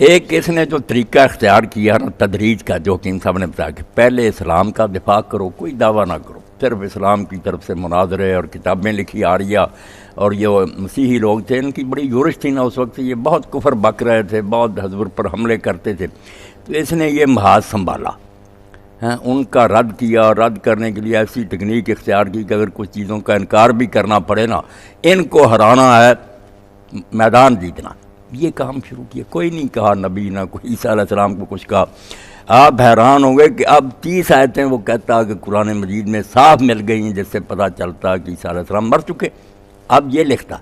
ایک اس نے جو طریقہ اختیار کیا نا تدریج کا، جو حکیم صاحب نے بتایا کہ پہلے اسلام کا دفاع کرو، کوئی دعویٰ نہ کرو، صرف اسلام کی طرف سے مناظرے اور کتابیں لکھی آ رہی، اور یہ مسیحی لوگ تھے، ان کی بڑی یورش تھی نا اس وقت، یہ بہت کفر بک رہے تھے، بہت حضور پر حملے کرتے تھے، تو اس نے یہ محاذ سنبھالا، ان کا رد کیا، اور رد کرنے کے لیے ایسی ٹیکنیک اختیار کی کہ اگر کچھ چیزوں کا انکار بھی کرنا پڑے نا، ان کو ہرانا ہے، میدان جیتنا، یہ کام شروع کیا۔ کوئی نہیں کہا نبی، نہ کوئی عیسیٰ علیہ السلام کو کچھ کہا۔ آپ حیران ہوں گے کہ اب 30 آیتیں وہ کہتا کہ قرآن مجید میں صاف مل گئی ہیں، جس سے پتہ چلتا کہ عیسیٰ علیہ السلام مر چکے۔ اب یہ لکھتا،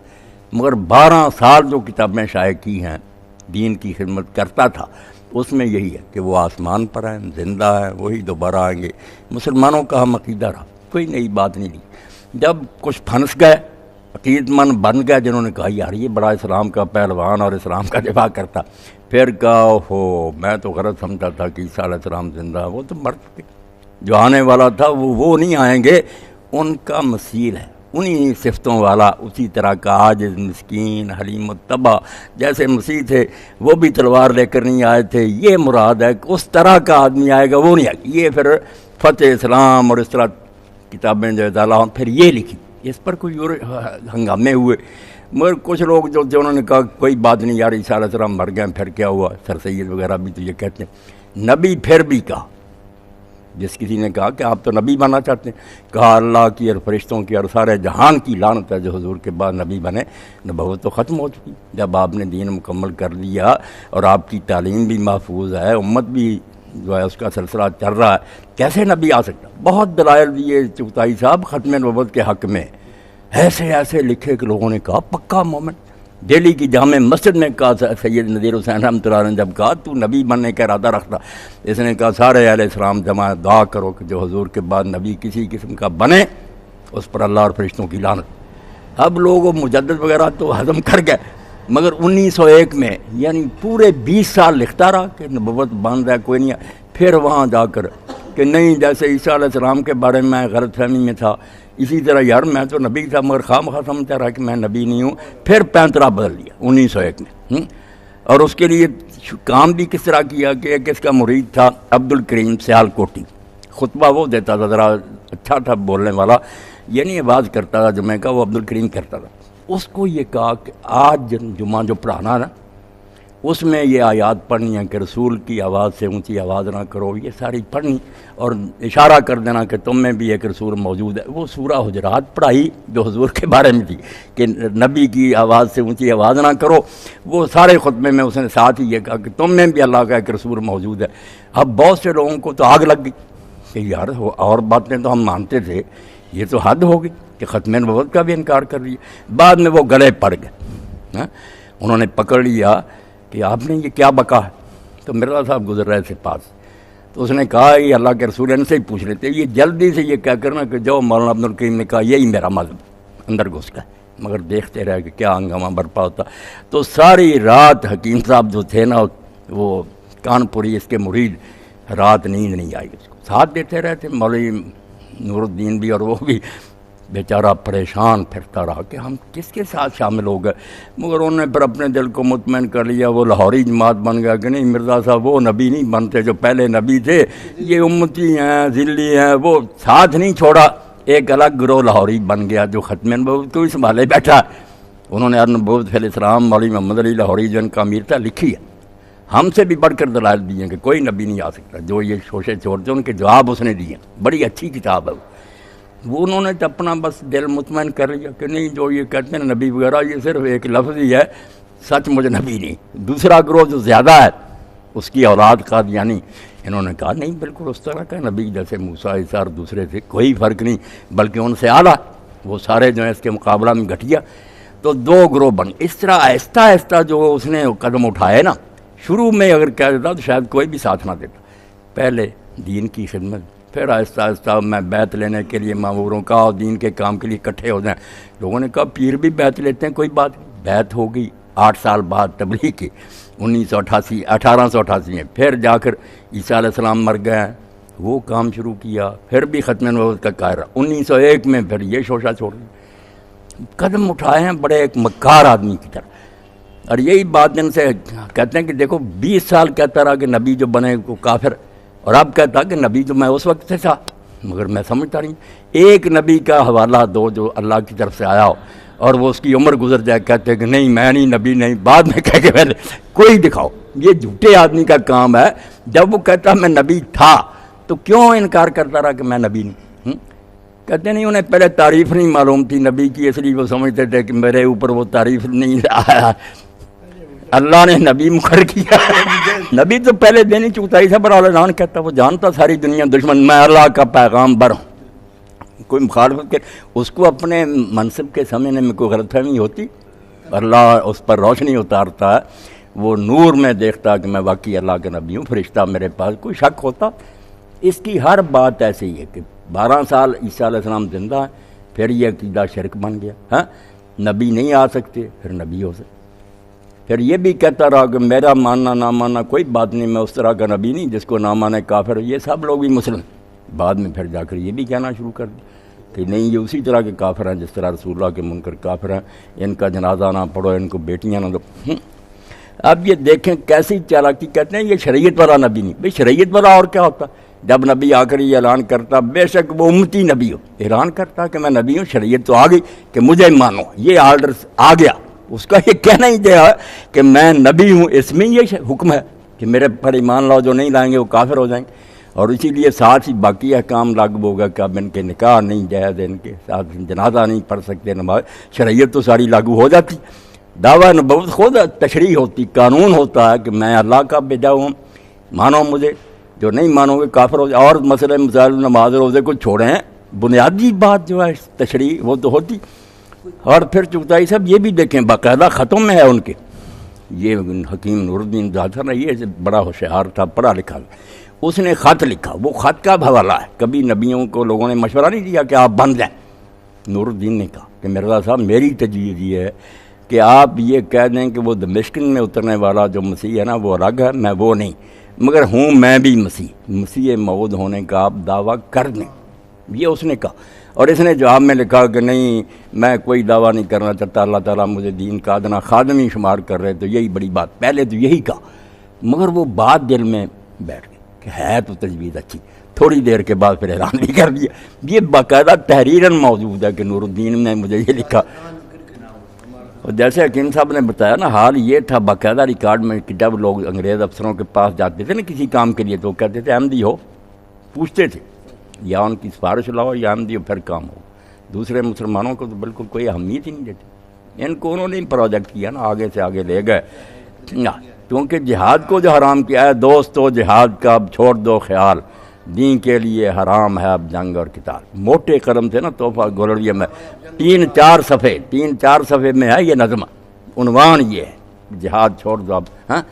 مگر 12 سال جو کتابیں شائع کی ہیں، دین کی خدمت کرتا تھا، اس میں یہی ہے کہ وہ آسمان پر ہیں، زندہ ہیں، وہی دوبارہ آئیں گے۔ مسلمانوں کا ہم عقیدہ رہا، کوئی نئی بات نہیں لی۔ جب کچھ پھنس گئے، عقیدت مند بن گئے، جنہوں نے کہا یار یہ بڑا اسلام کا پہلوان اور اسلام کا دفاع کرتا، پھر کہا ہو میں تو غلط سمجھتا تھا کہ عیسیٰ علیہ السلام زندہ ہے، وہ تو مر چکے، جو آنے والا تھا وہ نہیں آئیں گے، ان کا مثیل ہے، انہی صفتوں والا، اسی طرح کا عاجز، مسکین، حلیم الطبع، جیسے مسیح تھے وہ بھی تلوار لے کر نہیں آئے تھے، یہ مراد ہے کہ اس طرح کا آدمی آئے گا، وہ نہیں آئے گا۔ یہ پھر فتح اسلام اور اس طرح کتابیں جو ڈالا، پھر یہ لکھی، اس پر کوئی اور ہنگامے ہوئے، مگر کچھ لوگ جو انہوں نے کہا کوئی بات نہیں یار، عیسیٰ علیہ السلام مر گئے، پھر کیا ہوا، سر سید وغیرہ بھی تو یہ کہتے ہیں۔ نبی پھر بھی کہا، جس کسی نے کہا کہ آپ تو نبی بننا چاہتے ہیں، کہا اللہ کی اور فرشتوں کی اور سارے جہان کی لعنت ہے جو حضور کے بعد نبی بنے، نبوت تو ختم ہو چکی، جب آپ نے دین مکمل کر لیا اور آپ کی تعلیم بھی محفوظ ہے، امت بھی جو ہے اس کا سلسلہ چل رہا ہے، کیسے نبی آ سکتا؟ بہت دلائل دیے چغتائی صاحب ختم نبوت کے حق میں، ایسے لکھے کہ لوگوں نے کہا پکا مومن۔ دہلی کی جامع مسجد میں کہا سید نذیر حسین رحمۃ اللہ علیہ نے جب کہا تو نبی بننے کا ارادہ رکھتا، اس نے کہا سارے اہل اسلام جمع دعا کرو کہ جو حضور کے بعد نبی کسی قسم کا بنے اس پر اللہ اور فرشتوں کی لعنت۔ اب لوگ مجدد وغیرہ تو ہضم کر گئے، مگر 1901 میں یعنی پورے 20 سال لکھتا رہا کہ نبوت بند ہے، کوئی نہیں ہے۔ پھر وہاں جا کر کہ نہیں، جیسے عیسیٰ علیہ السلام کے بارے میں غلط فہمی میں تھا، اسی طرح یار میں تو نبی تھا مگر خواہ سمجھتا رہا کہ میں نبی نہیں ہوں۔ پھر پینترا بدل لیا 1901 میں، اور اس کے لیے کام بھی کس طرح کیا کہ ایک اس کا مرید تھا عبد الکریم سیال کوٹی، خطبہ وہ دیتا تھا، ذرا اچھا تھا بولنے والا، یعنی آواز کرتا تھا جمعہ کا، وہ عبد الکریم کرتا تھا۔ اس کو یہ کہا کہ آج جمعہ جو پڑھانا نا اس میں یہ آیات پڑھنی ہے کہ رسول کی آواز سے اونچی آواز نہ کرو، یہ ساری پڑھنی، اور اشارہ کر دینا کہ تم میں بھی ایک رسول موجود ہے۔ وہ سورہ حجرات پڑھائی جو حضور کے بارے میں تھی کہ نبی کی آواز سے اونچی آواز نہ کرو، وہ سارے خطبے میں اس نے ساتھ ہی یہ کہا کہ تم میں بھی اللہ کا ایک رسول موجود ہے۔ اب بہت سے لوگوں کو تو آگ لگ گئی کہ یار اور باتیں تو ہم مانتے تھے، یہ تو حد ہو گئی کہ ختم نبوت کا بھی انکار کر لیا۔ بعد میں وہ گلے پڑ گئے، انہوں نے پکڑ لیا کہ آپ نے یہ کیا بکا ہے۔ تو مرزا صاحب گزر رہے تھے پاس، تو اس نے کہا یہ اللہ کے رسول ان سے ہی پوچھ لیتے، یہ جلدی سے یہ کہہ کرنا کہ جو مولانا عبد الکریم نے کہا یہی میرا مذہب، اندر گھس گئے، مگر دیکھتے رہے کہ کیا ہنگامہ برپا ہوتا۔ تو ساری رات حکیم صاحب جو تھے نا، وہ کانپوری اس کے مرید، رات نیند نہیں آئی، اس کو ساتھ دیتے رہے تھے، مولوی نور الدین بھی، اور وہ بھی بیچارہ پریشان پھرتا رہا کہ ہم کس کے ساتھ شامل ہو گئے، مگر انہوں نے پھر اپنے دل کو مطمئن کر لیا، وہ لاہوری جماعت بن گیا کہ نہیں مرزا صاحب وہ نبی نہیں بنتے جو پہلے نبی تھے، یہ امتی ہیں، ذلی ہیں، وہ ساتھ نہیں چھوڑا، ایک الگ گروہ لاہوری بن گیا جو ختم نبوت کو ہی سنبھالے بیٹھا۔ انہوں نے النبوۃ فی الاسلام مولوی محمد علی لاہوری جو ان کا امیر تھا لکھی ہے، ہم سے بھی بڑھ کر دلائل دیے کہ کوئی نبی نہیں آ سکتا، جو یہ شوشے چھوڑتے ان کے جواب اس نے دیے، بڑی اچھی کتاب ہے وہ انہوں نے تو اپنا بس دل مطمئن کر لیا کہ نہیں جو یہ کہتے ہیں نبی وغیرہ یہ صرف ایک لفظ ہی ہے، سچ مجھ نبی نہیں۔ دوسرا گروہ جو زیادہ ہے اس کی اولاد قادیانی، انہوں نے کہا نہیں بالکل اس طرح کا نبی جیسے موسیٰ عیسیٰ اور دوسرے تھے، کوئی فرق نہیں، بلکہ ان سے اعلیٰ، وہ سارے جو ہیں اس کے مقابلہ میں گھٹیا۔ تو دو گروہ بن، اس طرح آہستہ آہستہ جو اس نے قدم اٹھائے نا، شروع میں اگر کہہ دیتا تو شاید کوئی بھی ساتھ نہ دیتا، پہلے دین کی خدمت، پھر آہستہ آہستہ میں بیعت لینے کے لیے ماموروں کا اور دین کے کام کے لیے اکٹھے ہو جائیں۔ لوگوں نے کہا پیر بھی بیعت لیتے ہیں، کوئی بات نہیں، بیعت ہو گئی 8 سال بعد تبلیغ کی 1888 میں، پھر جا کر عیسیٰ علیہ السلام مر گئے، وہ کام شروع کیا، پھر بھی ختم نبوت کا قاہرہ 1901 میں پھر یہ شوشہ چھوڑ دیا۔ قدم اٹھائے ہیں بڑے ایک مکار آدمی کی طرح، اور یہی بات ان سے کہتے ہیں کہ دیکھو 20 سال کہتا رہا کہ نبی جو بنے وہ کافر، اور اب کہتا کہ نبی تو میں اس وقت سے تھا، مگر میں سمجھتا نہیں۔ ایک نبی کا حوالہ دو جو اللہ کی طرف سے آیا ہو اور وہ اس کی عمر گزر جائے، کہتے ہیں کہ نہیں میں نہیں نبی نہیں، بعد میں کہہ کے پہلے کوئی دکھاؤ۔ یہ جھوٹے آدمی کا کام ہے۔ جب وہ کہتا میں نبی تھا تو کیوں انکار کرتا رہا کہ میں نبی نہیں؟ کہتے نہیں انہیں پہلے تعریف نہیں معلوم تھی نبی کی، اس لیے وہ سمجھتے تھے کہ میرے اوپر وہ تعریف نہیں آیا، اللہ نے نبی مقرر کیا۔ نبی تو پہلے دن ہی چوتھائی سے بڑا اعلان کہتا، وہ جانتا ساری دنیا دشمن، میں اللہ کا پیغامبر ہوں۔ کوئی مخالفت کے اس کو اپنے منصب کے سمجھنے میں کوئی غلط فہمی ہوتی، اللہ اس پر روشنی اتارتا ہے، وہ نور میں دیکھتا کہ میں واقعی اللہ کا نبی ہوں، فرشتہ میرے پاس، کوئی شک ہوتا؟ اس کی ہر بات ایسے ہی ہے کہ 12 سال عیسیٰ علیہ السلام زندہ ہیں، پھر یہ عقیدہ شرک بن گیا۔ ہاں نبی نہیں آ سکتے، پھر نبی ہو سکتے۔ پھر یہ بھی کہتا رہا کہ میرا ماننا نہ ماننا کوئی بات نہیں، میں اس طرح کا نبی نہیں جس کو نہ مانے کافر، یہ سب لوگ بھی مسلم۔ بعد میں پھر جا کر یہ بھی کہنا شروع کر دیا کہ نہیں یہ اسی طرح کے کافر ہیں جس طرح رسول اللہ کے منکر کافر ہیں، ان کا جنازہ نہ پڑھو، ان کو بیٹیاں نہ دو۔ اب یہ دیکھیں کیسی چالاکی، کہتے ہیں یہ شریعت والا نبی نہیں۔ بھئی شریعت والا اور کیا ہوتا؟ جب نبی آ کر یہ اعلان کرتا، بے شک وہ امتی نبی ہو، اعلان کرتا کہ میں نبی ہوں، شریعت تو آ گئی کہ مجھے مانو، یہ آرڈر آ گیا۔ اس کا یہ کہنا ہی دیا کہ میں نبی ہوں، اس میں یہ حکم ہے کہ میرے پر ایمان لاؤ، جو نہیں لائیں گے وہ کافر ہو جائیں گے۔ اور اسی لیے ساتھ ہی باقی احکام لاگو ہوگا کہ اب ان کے نکاح نہیں جائز، ان کے ساتھ جنازہ نہیں پڑھ سکتے، نماز، شریعت تو ساری لاگو ہو جاتی۔ دعویٰ نبوت خود تشریح ہوتی، قانون ہوتا ہے کہ میں اللہ کا بھیجا ہوں، مانو مجھے، جو نہیں مانو گے کافر ہو جائے۔ اور مسئلے مسائل نماز روزے کو چھوڑیں، بنیادی بات جو ہے تشریح وہ تو ہوتی۔ اور پھر چغتائی صاحب یہ بھی دیکھیں باقاعدہ ختم ہے ان کے، یہ حکیم نور الدین ظاہر ہے، یہ بڑا ہوشیار تھا، پڑھا لکھا، اس نے خط لکھا، وہ خط کا حوالہ ہے۔ کبھی نبیوں کو لوگوں نے مشورہ نہیں دیا کہ آپ بن جائیں، نور الدین نے کہا کہ مرزا صاحب میری تجویز یہ ہے کہ آپ یہ کہہ دیں کہ وہ دمشق میں اترنے والا جو مسیح ہے نا وہ الگ ہے، میں وہ نہیں، مگر ہوں میں بھی مسیح موعود ہونے کا آپ دعویٰ کر دیں، یہ اس نے کہا۔ اور اس نے جواب میں لکھا کہ نہیں میں کوئی دعویٰ نہیں کرنا چاہتا، اللہ تعالیٰ مجھے دین کا ادنا خادم ہی شمار کر رہے، تو یہی بڑی بات، پہلے تو یہی کہا، مگر وہ بات دل میں بیٹھ گئی کہ ہے تو تجویز اچھی، تھوڑی دیر کے بعد پھر اعلان بھی کر دیا۔ یہ باقاعدہ تحریراً موجود ہے کہ نور الدین نے مجھے یہ لکھا۔ اور جیسے حکیم صاحب نے بتایا نا، حال یہ تھا باقاعدہ ریکارڈ میں کہ جب لوگ انگریز افسروں کے پاس جاتے تھے نا کسی کام کے لیے، تو وہ کہتے تھے احمدی ہو، پوچھتے تھے یا ان کی سفارش لاؤ یا احمدی ہو پھر کام ہو۔ دوسرے مسلمانوں کو تو بالکل کوئی اہمیت ہی نہیں دیتے۔ ان کو انہوں نے پروجیکٹ کیا نا، آگے سے آگے لے گئے، کیونکہ جہاد کو جو حرام کیا ہے، دوستو جہاد کا اب چھوڑ دو خیال، دین کے لیے حرام ہے اب جنگ اور قتال۔ موٹے قلم سے نا تحفہ گولڑیہ میں 3-4 صفحے میں ہے یہ نظم، عنوان یہ ہے جہاد چھوڑ دو اب۔ ہاں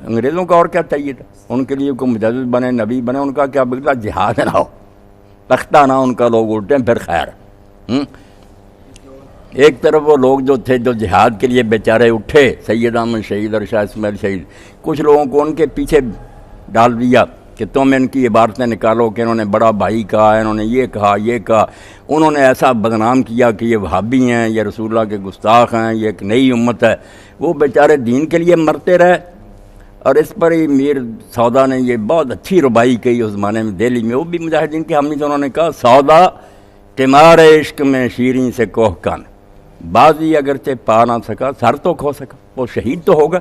انگریزوں کا اور کیا چاہیے تھا؟ ان کے لیے کوئی مجدد بنے، نبی بنے، ان کا کیا بگڑا؟ جہاد نہ ہو، تختہ نہ ان کا لوگ الٹیں پھر خیر۔ ایک طرف وہ لوگ جو تھے جو جہاد کے لیے بیچارے اٹھے، سید احمد شہید اور شاہ اسماعیل شہید، کچھ لوگوں کو ان کے پیچھے ڈال دیا کہ تم ان کی عبارتیں نکالو کہ انہوں نے بڑا بھائی کہا، انہوں نے یہ کہا، انہوں نے ایسا بدنام کیا کہ یہ وہابی ہیں، یہ رسول اللہ کے گستاخ ہیں، یہ ایک نئی امت ہے۔ وہ بیچارے دین کے لیے مرتے رہے۔ اور اس پر ہی میر سودا نے یہ بہت اچھی ربائی کہی اس زمانے میں دہلی میں، وہ بھی مجاہدین کے حامی تھے، انہوں نے کہا سودا قمار عشق میں شیریں سے کوہ کن، بازی اگرچہ پا نہ سکا سر تو کھو سکا، وہ شہید تو ہوگا۔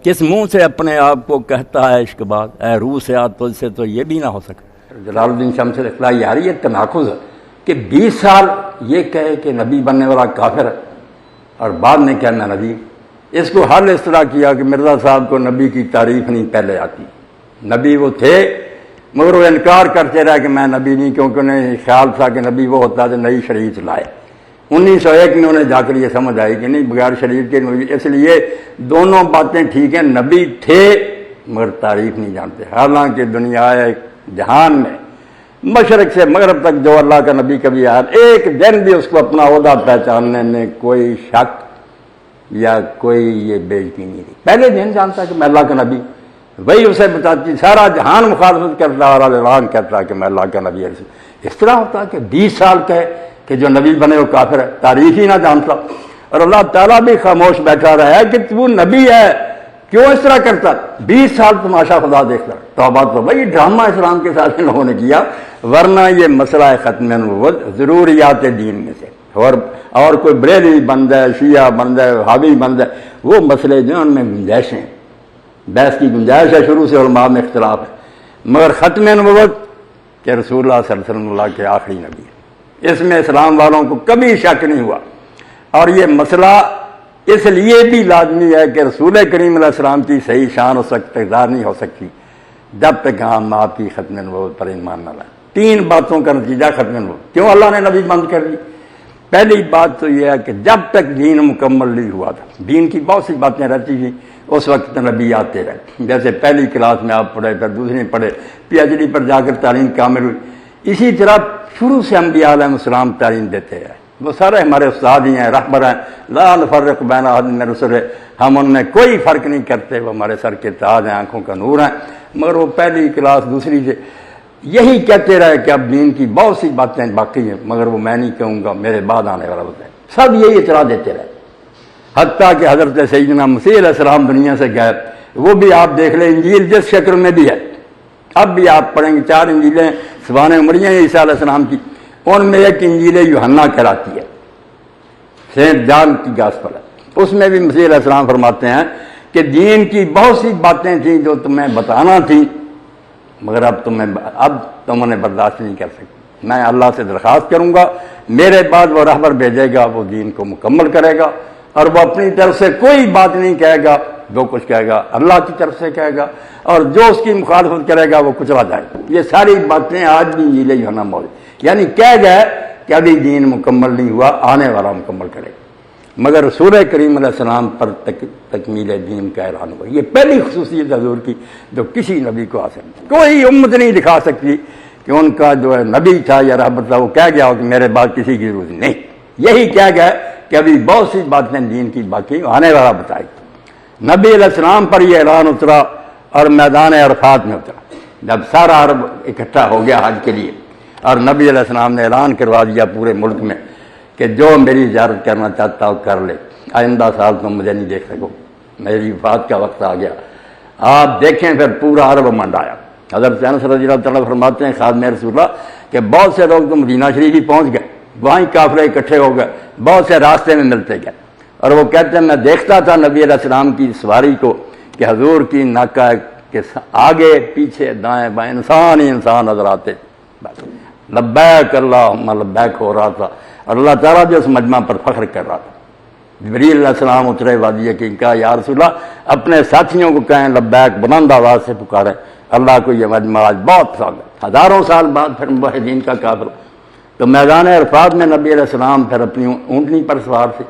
کس منہ سے اپنے آپ کو کہتا ہے عشق باز، اے روح سے آ تجھ سے تو یہ بھی نہ ہو سکا۔ جلال الدین شمس الاخلاق یار یہ تناقض ہے کہ 20 سال یہ کہے کہ نبی بننے والا کافر ہے اور بعد میں کہنا نبی۔ اس کو حل اس طرح کیا کہ مرزا صاحب کو نبی کی تعریف نہیں پہلے آتی، نبی وہ تھے مگر وہ انکار کرتے رہے کہ میں نبی نہیں، کیونکہ انہیں خیال تھا کہ نبی وہ ہوتا ہے جو نئی شریعت لائے۔ 1901 میں انہیں جا کر یہ سمجھ آئی کہ نہیں بغیر شریعت کے نبی، اس لیے دونوں باتیں ٹھیک ہیں، نبی تھے مگر تعریف نہیں جانتے۔ حالانکہ دنیا جہان میں مشرق سے مغرب تک جو اللہ کا نبی کبھی آیا، ایک دن بھی اس کو اپنا عہدہ پہچاننے میں کوئی شک یا کوئی یہ بےعزتی نہیں تھی۔ پہلے دن جانتا کہ میں اللہ کا نبی، وہی اسے بتاتی، سارا جہان مخالفت کرتا اور اعلان کرتا کہ میں اللہ کا نبی رسول۔ اس طرح ہوتا کہ 20 سال کہے کہ جو نبی بنے وہ کافر ہے، تاریخ ہی نہ جانتا۔ اور اللہ تعالیٰ بھی خاموش بیٹھا رہا ہے کہ تو نبی ہے، کیوں اس طرح کرتا؟ 20 سال تماشا خدا دیکھتا۔ توبہ توبہ، یہ ڈرامہ اسلام کے ساتھ ان لوگوں نے کیا، ورنہ یہ مسئلہ ختم نبوت ضروریات دین میں سے، اور کوئی بریلوی بند ہے، شیعہ بند ہے، وہابی بند ہے، وہ مسئلے جو ان میں گنجائش ہیں، بحث کی گنجائش ہے، شروع سے علماء میں اختلاف ہے، مگر ختم نبوت کہ رسول اللہ صلی اللہ علیہ وسلم اللہ کے آخری نبی ہے، اس میں اسلام والوں کو کبھی شک نہیں ہوا۔ اور یہ مسئلہ اس لیے بھی لازمی ہے کہ رسول کریم علیہ السلام کی صحیح شان و اقتدار نہیں ہو سکتی جب تک ہم آپ کی ختم نبوت پر ایمان نہ لائیں۔ 3 باتوں کا نتیجہ ختم نبوت۔ کیوں اللہ نے نبی بند کر دی؟ پہلی بات تو یہ ہے کہ جب تک دین مکمل نہیں ہوا تھا، دین کی بہت سی باتیں رہتی تھیں، اس وقت نبی آتے رہے، جیسے پہلی کلاس میں آپ پڑھے، پھر دوسری پڑھے، PhD پر جا کر تعلیم کامل ہوئی، اسی طرح شروع سے انبیاء علیہ السلام تعلیم دیتے ہیں، وہ سارے ہمارے استاد ہی ہیں، رہبر ہیں، لا نفرق بین احد من رسلہ، ہم ان میں کوئی فرق نہیں کرتے، وہ ہمارے سر کے تاج ہیں، آنکھوں کا نور ہیں، مگر وہ پہلی کلاس دوسری سے یہی کہتے رہے کہ اب دین کی بہت سی باتیں باقی ہیں، مگر وہ میں نہیں کہوں گا، میرے بعد آنے والا بتائے، سب یہی اطلاع دیتے رہے، حتیٰ کہ حضرت سیدنا مسیح علیہ السلام دنیا سے گئے، وہ بھی آپ دیکھ لیں انجیل جس شکل میں بھی ہے، اب بھی آپ پڑھیں گے 4 انجیلیں سبحان عمریہ عیسیٰ علیہ السلام کی، ان میں ایک انجیل یوحنا کہلاتی ہے، سینٹ جان کی گاسپل ہے، اس میں بھی مسیح علیہ السلام فرماتے ہیں کہ دین کی بہت سی باتیں تھیں جو تمہیں بتانا تھیں، مگر اب تم انہیں برداشت نہیں کر سکتے، میں اللہ سے درخواست کروں گا، میرے بعد وہ رہبر بھیجے گا، وہ دین کو مکمل کرے گا، اور وہ اپنی طرف سے کوئی بات نہیں کہے گا، جو کچھ کہے گا اللہ کی طرف سے کہے گا، اور جو اس کی مخالفت کرے گا وہ کچلا جائے گا۔ یہ ساری باتیں آج بھی انجیل یوحنا موجود، یعنی کہہ گئے کہ ابھی دین مکمل نہیں ہوا، آنے والا مکمل کرے گا، مگر رسول کریم علیہ السلام پر تکمیل دین کا اعلان ہوا۔ یہ پہلی خصوصیت حضور کی جو کسی نبی کو حاصل نہیں، کوئی امت نہیں دکھا سکتی کہ ان کا جو ہے نبی تھا یا رہبر تھا وہ کہہ گیا ہو کہ میرے بعد کسی کی ضرورت نہیں، یہی کہہ گئے کہ ابھی بہت سی باتیں دین کی باقی آنے والا بتائے گا۔ نبی علیہ السلام پر یہ اعلان اترا اور میدان عرفات میں اترا، جب سارا عرب اکٹھا ہو گیا حج کے لیے، اور نبی علیہ السلام نے اعلان کروا دیا پورے ملک میں کہ جو میری زیارت کرنا چاہتا ہو کر لے، آئندہ سال تم مجھے نہیں دیکھ سکو، میری وفات کا وقت آ گیا۔ آپ دیکھیں پھر پورا عرب منڈ آیا۔ حضرت انس رضی اللہ تعالیٰ فرماتے ہیں خادم رسول اللہ کہ بہت سے لوگ تو مدینہ شریف ہی پہنچ گئے، وہیں قافلے اکٹھے ہو گئے، بہت سے راستے میں ملتے گئے، اور وہ کہتے ہیں میں دیکھتا تھا نبی علیہ السلام کی سواری کو کہ حضور کی ناکہ کے آگے پیچھے دائیں بائیں انسان ہی انسان نظر آتے، لبیک اللہم لبیک ہو رہا تھا، اور اللہ تعالیٰ جو اس مجمع پر فخر کر رہا تھا۔ جبریل علیہ السلام اترے وادی یقین کا، یا رسول اللہ اپنے ساتھیوں کو کہیں لبیک بلند آواز سے پکاریں، اللہ کو یہ مجمع آج بہت پسند ہے۔ ہزاروں سال بعد پھر موحدین کا کافر، تو میدان عرفات میں نبی علیہ السلام پھر اپنی اونٹنی پر سوار تھے،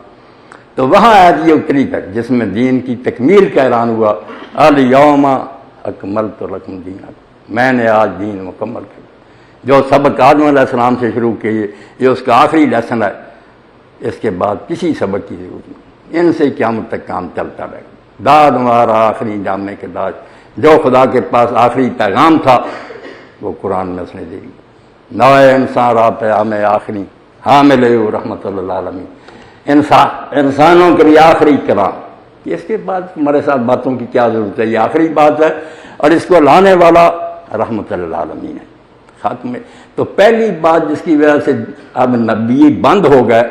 تو وہاں آیت یہ اتری ہے جس میں دین کی تکمیل کا اعلان ہوا، الیوم اکملت لکم دینکم، میں نے آج دین مکمل کیا۔ جو سبق آدم علیہ السلام سے شروع کیے یہ اس کا آخری لیسن ہے، اس کے بعد کسی سبق کی ضرورت نہیں، ان سے قیامت تک کام چلتا رہے گا۔ داد ہمارا آخری جامع کے داج، جو خدا کے پاس آخری پیغام تھا وہ قرآن میں اس نے دے دیا۔ نوئے انسان را پیام آخری حامل رحمت اللہ عالمین، انسانوں کے لیے آخری کلام، اس کے بعد ہمارے ساتھ باتوں کی کیا ضرورت ہے، یہ آخری بات ہے، اور اس کو لانے والا رحمت اللہ عالمین ہے۔ خاتمے تو پہلی بات جس کی وجہ سے اب نبی بند ہو گئے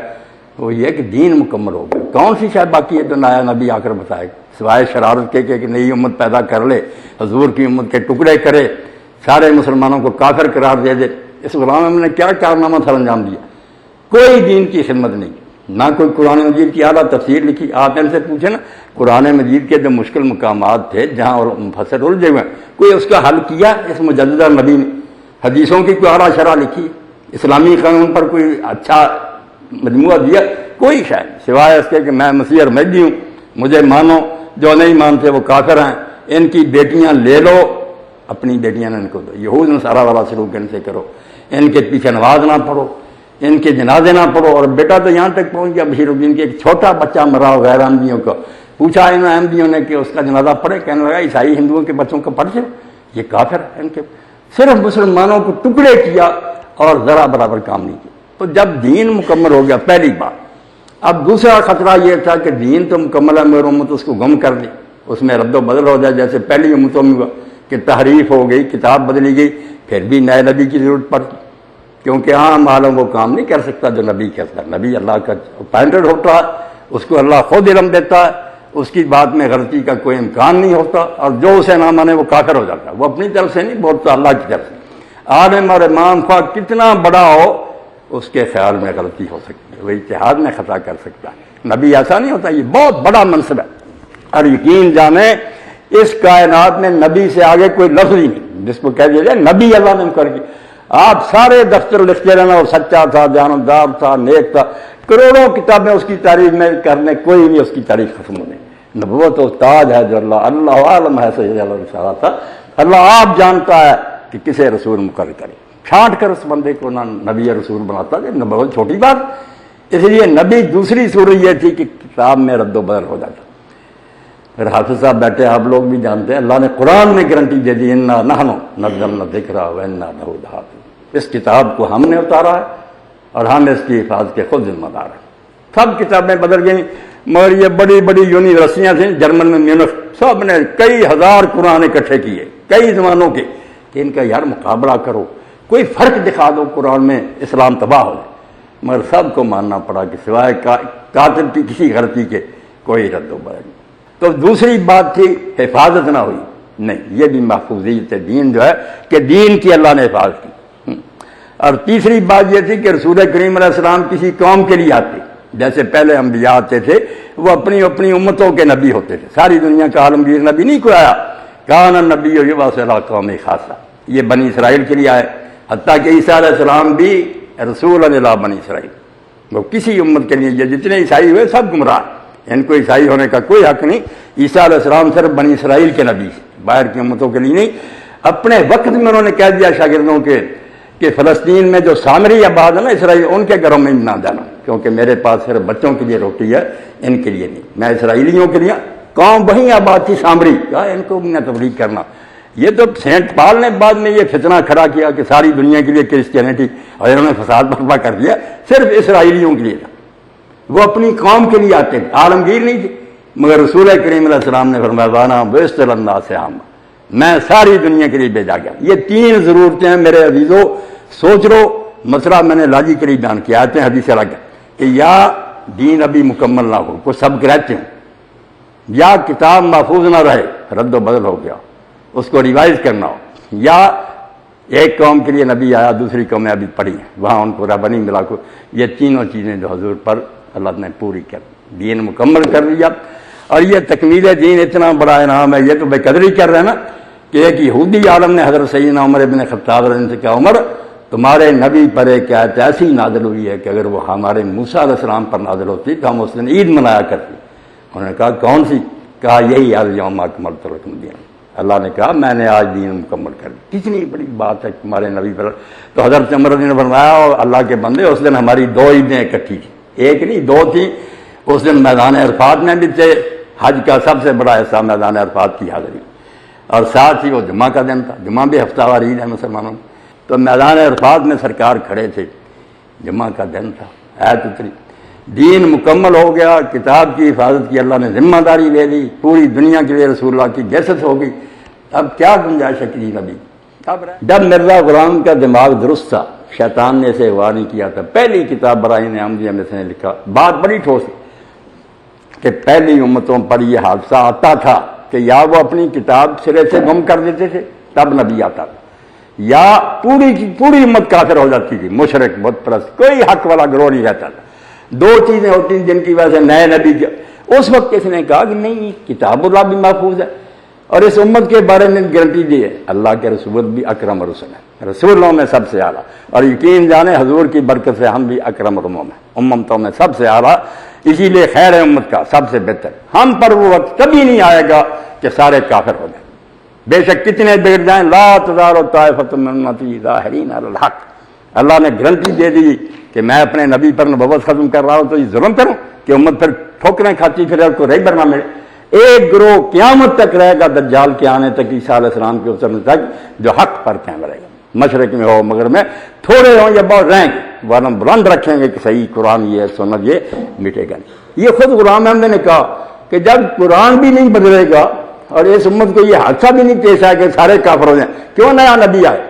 وہ یہ کہ دین مکمل ہو گیا۔ کون سی شاید باقی ہے تو نیا نبی آ کر بتائے گا، سوائے شرارت کے کہ نئی امت پیدا کر لے، حضور کی امت کے ٹکڑے کرے، سارے مسلمانوں کو کافر قرار دے دے۔ اس غلام نے کیا کارنامہ سر انجام دیا؟ کوئی دین کی خدمت نہیں، نہ کوئی قرآن مجید کی اعلیٰ تفسیر لکھی۔ آپ ان سے پوچھیں نا، قرآن مجید کے جو مشکل مقامات تھے جہاں اور مفسر الجھے ہوئے، کوئی اس کا حل کیا اس مجددہ نبی نے؟ حدیثوں کی کوئی اعلیٰ شرح لکھی، اسلامی قانون پر کوئی اچھا مجموعہ دیا؟ کوئی شاید، سوائے اس کے کہ میں مسیح اور مہدی ہوں، مجھے مانو، جو نہیں مانتے وہ کافر ہیں، ان کی بیٹیاں لے لو، اپنی بیٹیاں ان کو دو، یہود نصارہ والا سلوک ان سے کرو، ان کے پیچھے نماز نہ پڑھو، ان کے جنازے نہ پڑھو۔ اور بیٹا تو یہاں تک پہنچ گیا بشیر الدین کے، ایک چھوٹا بچہ مرا ہو غیر احمدیوں کا، پوچھا ان احمدیوں نے کہ اس کا جنازہ پڑھے، کہنے لگا عیسائی ہندوؤں کے بچوں کا پڑھ جاؤ، یہ کافر ہے ان کے، صرف مسلمانوں کو ٹکڑے کیا اور ذرا برابر کام نہیں کیا۔ تو جب دین مکمل ہو گیا پہلی بات، اب دوسرا خطرہ یہ تھا کہ دین تو مکمل ہے مگر امت اس کو گم کر دی، اس میں رد و بدل ہو جائے، جیسے پہلی امتوں میں ہوا کہ تحریف ہو گئی، کتاب بدلی گئی، پھر بھی نئے نبی کی ضرورت پڑتی، کیونکہ عام عالم وہ کام نہیں کر سکتا جو نبی کرتا ہے۔ نبی اللہ کا اپائنٹڈ ہوتا ہے، اس کو اللہ خود علم دیتا ہے، اس کی بات میں غلطی کا کوئی امکان نہیں ہوتا، اور جو اسے نہ مانے وہ کافر ہو جاتا ہے۔ وہ اپنی طرف سے نہیں بولتا، اللہ کی طرف سے۔ عالم اور امام خواہ کتنا بڑا ہو، اس کے خیال میں غلطی ہو سکتی ہے، وہ اجتہاد میں خطا کر سکتا ہے۔ نبی ایسا نہیں ہوتا، یہ بہت بڑا منصب ہے، اور یقین جانیں اس کائنات میں نبی سے آگے کوئی لفظ ہی نہیں جس کو کہہ دیا جائے نبی اللہ نے کر کے۔ آپ سارے دفتر لکھتے رہنا، اور سچا تھا، جانبدار تھا، نیک تھا، کروڑوں کتابیں اس کی تعریف میں کرنے، کوئی نہیں اس کی تعریف ختم ہونے۔ نبوت و تاج ہے جو اللہ عالم ہے سید اللہ تھا، اللہ آپ جانتا ہے کہ کسے رسول مقرر کرے، چھانٹ کر اس بندے کو نہ نبی رسول بناتا ہے، نبوت چھوٹی بات۔ اس لیے نبی دوسری صورت یہ تھی کہ کتاب میں رد و بدل ہو جاتا۔ پھر حافظ صاحب بیٹھے، آپ لوگ بھی جانتے ہیں، اللہ نے قرآن میں گارنٹی دے دی، انا نحن نزلنا الذکر وانا لہ لحافظ، اس کتاب کو ہم نے اتارا ہے اور ہم اس کی حفاظت کے خود ذمہ دار ہیں۔ سب کتابیں بدل گئیں، مگر یہ بڑی بڑی یونیورسٹیاں تھیں جرمن میں، میونخ، سب نے کئی ہزار قرآن اکٹھے کیے کئی زمانوں کے کہ ان کا یار مقابلہ کرو، کوئی فرق دکھا دو قرآن میں، اسلام تباہ ہو جائے۔ مگر سب کو ماننا پڑا کہ سوائے کاتب کی کسی غلطی کے کوئی رد و بدل نہیں۔ تو دوسری بات تھی حفاظت نہ ہوئی، نہیں، یہ بھی محفوظیت دین جو ہے کہ دین کی اللہ نے حفاظت کی۔ اور تیسری بات یہ تھی کہ رسول کریم علیہ السلام کسی قوم کے لیے آتے، جیسے پہلے انبیاء آتے تھے، وہ اپنی اپنی امتوں کے نبی ہوتے تھے، ساری دنیا کا عالمگیر نبی نہیں کوئی آیا۔ کان النبی یبعث الی قوم خاصہ، یہ بنی اسرائیل کے لیے آئے، حتیٰ کہ عیسیٰ علیہ السلام بھی رسول الی بنی اسرائیل، وہ کسی امت کے لیے، یہ جتنے عیسائی ہوئے سب گمراہ، ان کو عیسائی ہونے کا کوئی حق نہیں۔ عیسیٰ علیہ السلام صرف بنی اسرائیل کے نبی، باہر کی امتوں کے لیے نہیں۔ اپنے وقت میں انہوں نے کہہ دیا شاگردوں کے کہ فلسطین میں جو سامری آباد ہے نا اسرائیل، ان کے گھروں میں نہ جانا، کیونکہ میرے پاس صرف بچوں کے لیے روٹی ہے، ان کے لیے نہیں، میں اسرائیلیوں کے لیے، قوم وہیں آباد تھی سامری، کہا ان کو بھی نہ تبلیغ کرنا۔ یہ تو سینٹ پال نے بعد میں یہ فتنہ کھڑا کیا کہ ساری دنیا کے لیے کرسچینٹی، اور انہوں نے فساد برپا کر دیا، صرف اسرائیلیوں کے لیے تھا، وہ اپنی قوم کے لیے آتے تھے، عالمگیر نہیں تھے۔ مگر رسول کریم علیہ السلام نے فرمایا وانا بیست الناس عامہ، میں ساری دنیا کے لیے بھیجا گیا۔ یہ تین ضرورتیں ہیں میرے عزیزو، سوچ لو، مسئلہ میں نے لاجیکلی بیان کیا ہے حدیث الگ کہ یا دین ابھی مکمل نہ ہو، کچھ سبق رہتے ہیں، یا کتاب محفوظ نہ رہے، رد و بدل ہو گیا، اس کو ریوائز کرنا ہو، یا ایک قوم کے لیے نبی آیا، دوسری قومیں ابھی پڑھی ہیں، وہاں ان کو رب نہیں ملا کو۔ یہ تینوں چیزیں جو حضور پر اللہ نے پوری کر دین مکمل کر لیا۔ اور یہ تکمیل دین اتنا بڑا انعام ہے، یہ تو بے قدری کر رہے ہیں نا کہ ایک یہودی عالم نے حضرت سیدنا عمر بن خطاب رضی اللہ عنہ سے کہا، عمر تمہارے نبی پر ایک آیت ایسی نازل ہوئی ہے کہ اگر وہ ہمارے موسیٰ علیہ السلام پر نازل ہوتی تو ہم اس دن عید منایا کرتے۔ انہوں نے کہا کون سی؟ کہا یہی الیوم اکملت لکم دینکم، اللہ نے کہا میں نے آج دین مکمل کر دی۔ کتنی بڑی بات ہے تمہارے نبی پر۔ تو حضرت عمر نے فرمایا اور اللہ کے بندے، اس دن ہماری دو عیدیں اکٹھی تھیں، ایک نہیں دو تھیں۔ اس دن میدان عرفات میں بھی تھے، حج کا سب سے بڑا حصہ میدان عرفات کی حاضری، اور ساتھ ہی وہ جمعہ کا دن تھا، جمعہ بھی ہفتہ وار عید ہے مسلمانوں، تو میدان عرفات میں سرکار کھڑے تھے، جمعہ کا دن تھا، آیت اتری، دین مکمل ہو گیا، کتاب کی حفاظت کی اللہ نے ذمہ داری لے لی، پوری دنیا کے لیے رسول اللہ کی بعثت ہو گئی۔ اب کیا گنجائش ہے کسی نبی؟ جب مرزا غلام کا دماغ درست تھا، شیطان نے اسے اغوا نہیں کیا تھا، پہلی کتاب برائے احمدیہ میں سے نے لکھا، بات بڑی ٹھوس کہ پہلی امتوں پر یہ حادثہ آتا تھا کہ یا وہ اپنی کتاب سرے سے گم کر دیتے تھے تب نبی آتا تھا، یا پوری کی پوری امت کافر ہو جاتی تھی، مشرک بت پرست، کوئی حق والا گروہ نہیں رہتا تھا۔ دو چیزیں ہوتی ہیں جن کی وجہ سے نئے نبی اس وقت کس نے کہا کہ نہیں کتاب اللہ بھی محفوظ ہے، اور اس امت کے بارے میں گارنٹی دی ہے اللہ کے رسول بھی اکرم رسول ہیں، رسولوں میں سب سے اعلیٰ، اور یقین جانے حضور کی برکت سے ہم بھی اکرم امتوں میں سب سے اعلیٰ، اسی لیے خیر امت کا سب سے بہتر۔ ہم پر وہ وقت کبھی نہیں آئے گا کہ سارے کافر ہو جائیں، بے شک کتنے بگڑ جائیں، لا تزال طائفۃ من امتی ظاہرین علی الحق، اللہ نے گارنٹی دے دی کہ میں اپنے نبی پر نبوت ختم کر رہا ہوں تو یہ ظلم کروں کہ امت پھر ٹھوکریں کھاتی پھر کو رہبر نہ ملے۔ ایک گروہ قیامت تک رہے گا، دجال کے آنے تک، عیسیٰ علیہ السلام کے اترنے تک، جو حق پر قائم رہے گا۔ مشرق میں ہو مغرب میں، تھوڑے ہوں یا بہت رینک، ورنہ بلند رکھیں گے کہ صحیح قرآن یہ سنت یہ مٹے گا نہیں۔ یہ خود غلام احمد نے کہا کہ جب قرآن بھی نہیں بدلے گا اور اس امت کو یہ حادثہ بھی نہیں پیش آیا کہ سارے کافر ہو جائیں، کیوں نیا نبی آئے؟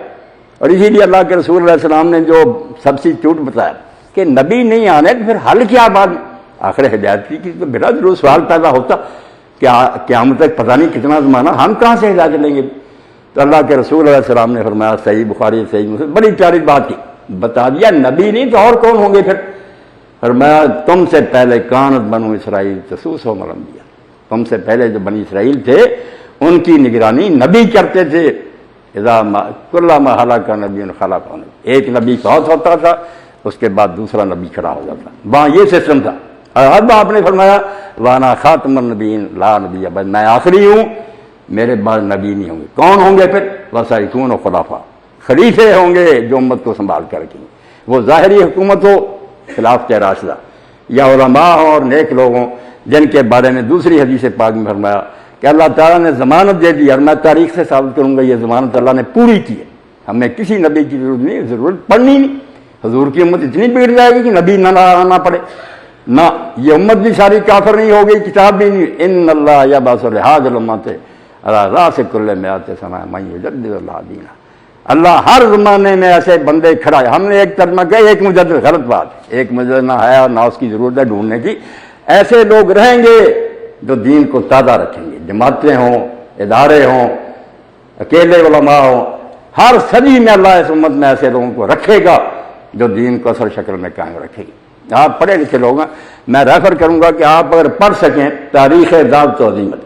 اور اسی لیے اللہ کے رسول علیہ السلام نے جو سبسٹیٹیوٹ بتایا کہ نبی نہیں آنے تو پھر حل کیا بعد میں؟ آخر ہدایت کی تو بلا ضرور سوال پیدا ہوتا کہ قیامت تک پتہ نہیں کتنا زمانہ، ہم کہاں سے ہدایت لیں گے؟ تو اللہ کے رسول علیہ السلام نے فرمایا، صحیح بخاری صحیح مسلم، بڑی پیاری بات کی، بتا دیا نبی نہیں تو اور کون ہوں گے پھر؟ فرمایا تم سے پہلے کانت بنو اسرائیل تسوسہم الانبیاء، تم سے پہلے جو بنی اسرائیل تھے ان کی نگرانی نبی کرتے تھے۔ کلما ہلاک نبی خلق، ایک نبی فوت ہوتا تھا اس کے بعد دوسرا نبی کھڑا ہو جاتا، وہاں یہ سسٹم تھا۔ اور اب آپ نے فرمایا وانا خاتم النبیین لا نبی بعد، میں آخری ہوں، میرے بعد نبی نہیں ہوں گے۔ کون ہوں گے پھر؟ وسیکون خلفاء، خلیفے ہوں گے جو امت کو سنبھال کر رکھیں گے، وہ ظاہری حکومت ہو خلافت راشدہ، یا علماء ہوں اور نیک لوگ ہوں جن کے بارے میں دوسری حدیث پاک میں فرمایا کہ اللہ تعالیٰ نے ضمانت دے دی، اور میں تاریخ سے ثابت کروں گا یہ ضمانت اللہ نے پوری کی ہے۔ ہمیں کسی نبی کی ضرورت نہیں، ضرورت پڑنی نہیں۔ حضور کی امت اتنی بگڑ جائے گی کہ نبی نہ آنا پڑے، نہ یہ امت بھی ساری کافر نہیں ہو گئی، کتاب بھی نہیں۔ ان اللہ یبعث لہذ الامت علی راس کل مئات سنہ من یجدد اللہ دینہ، اللہ ہر زمانے میں ایسے بندے کھڑا ہے۔ ہم نے ایک ترجمہ کیا ایک مجدد، غلط بات ہے، ایک مجدد نہ ہے اور نہ اس کی ضرورت ہے ڈھونڈنے کی۔ ایسے لوگ رہیں گے جو دین کو تازہ رکھیں گے، جماعتیں ہوں، ادارے ہوں، اکیلے علماء ہوں، ہر صدی میں اللہ اس امت میں ایسے لوگوں کو رکھے گا جو دین کو اصل شکل میں قائم رکھے گی۔ آپ پڑھے لکھے لوگ ہیں، میں ریفر کروں گا کہ آپ اگر پڑھ سکیں تاریخ ضابط و عظیمت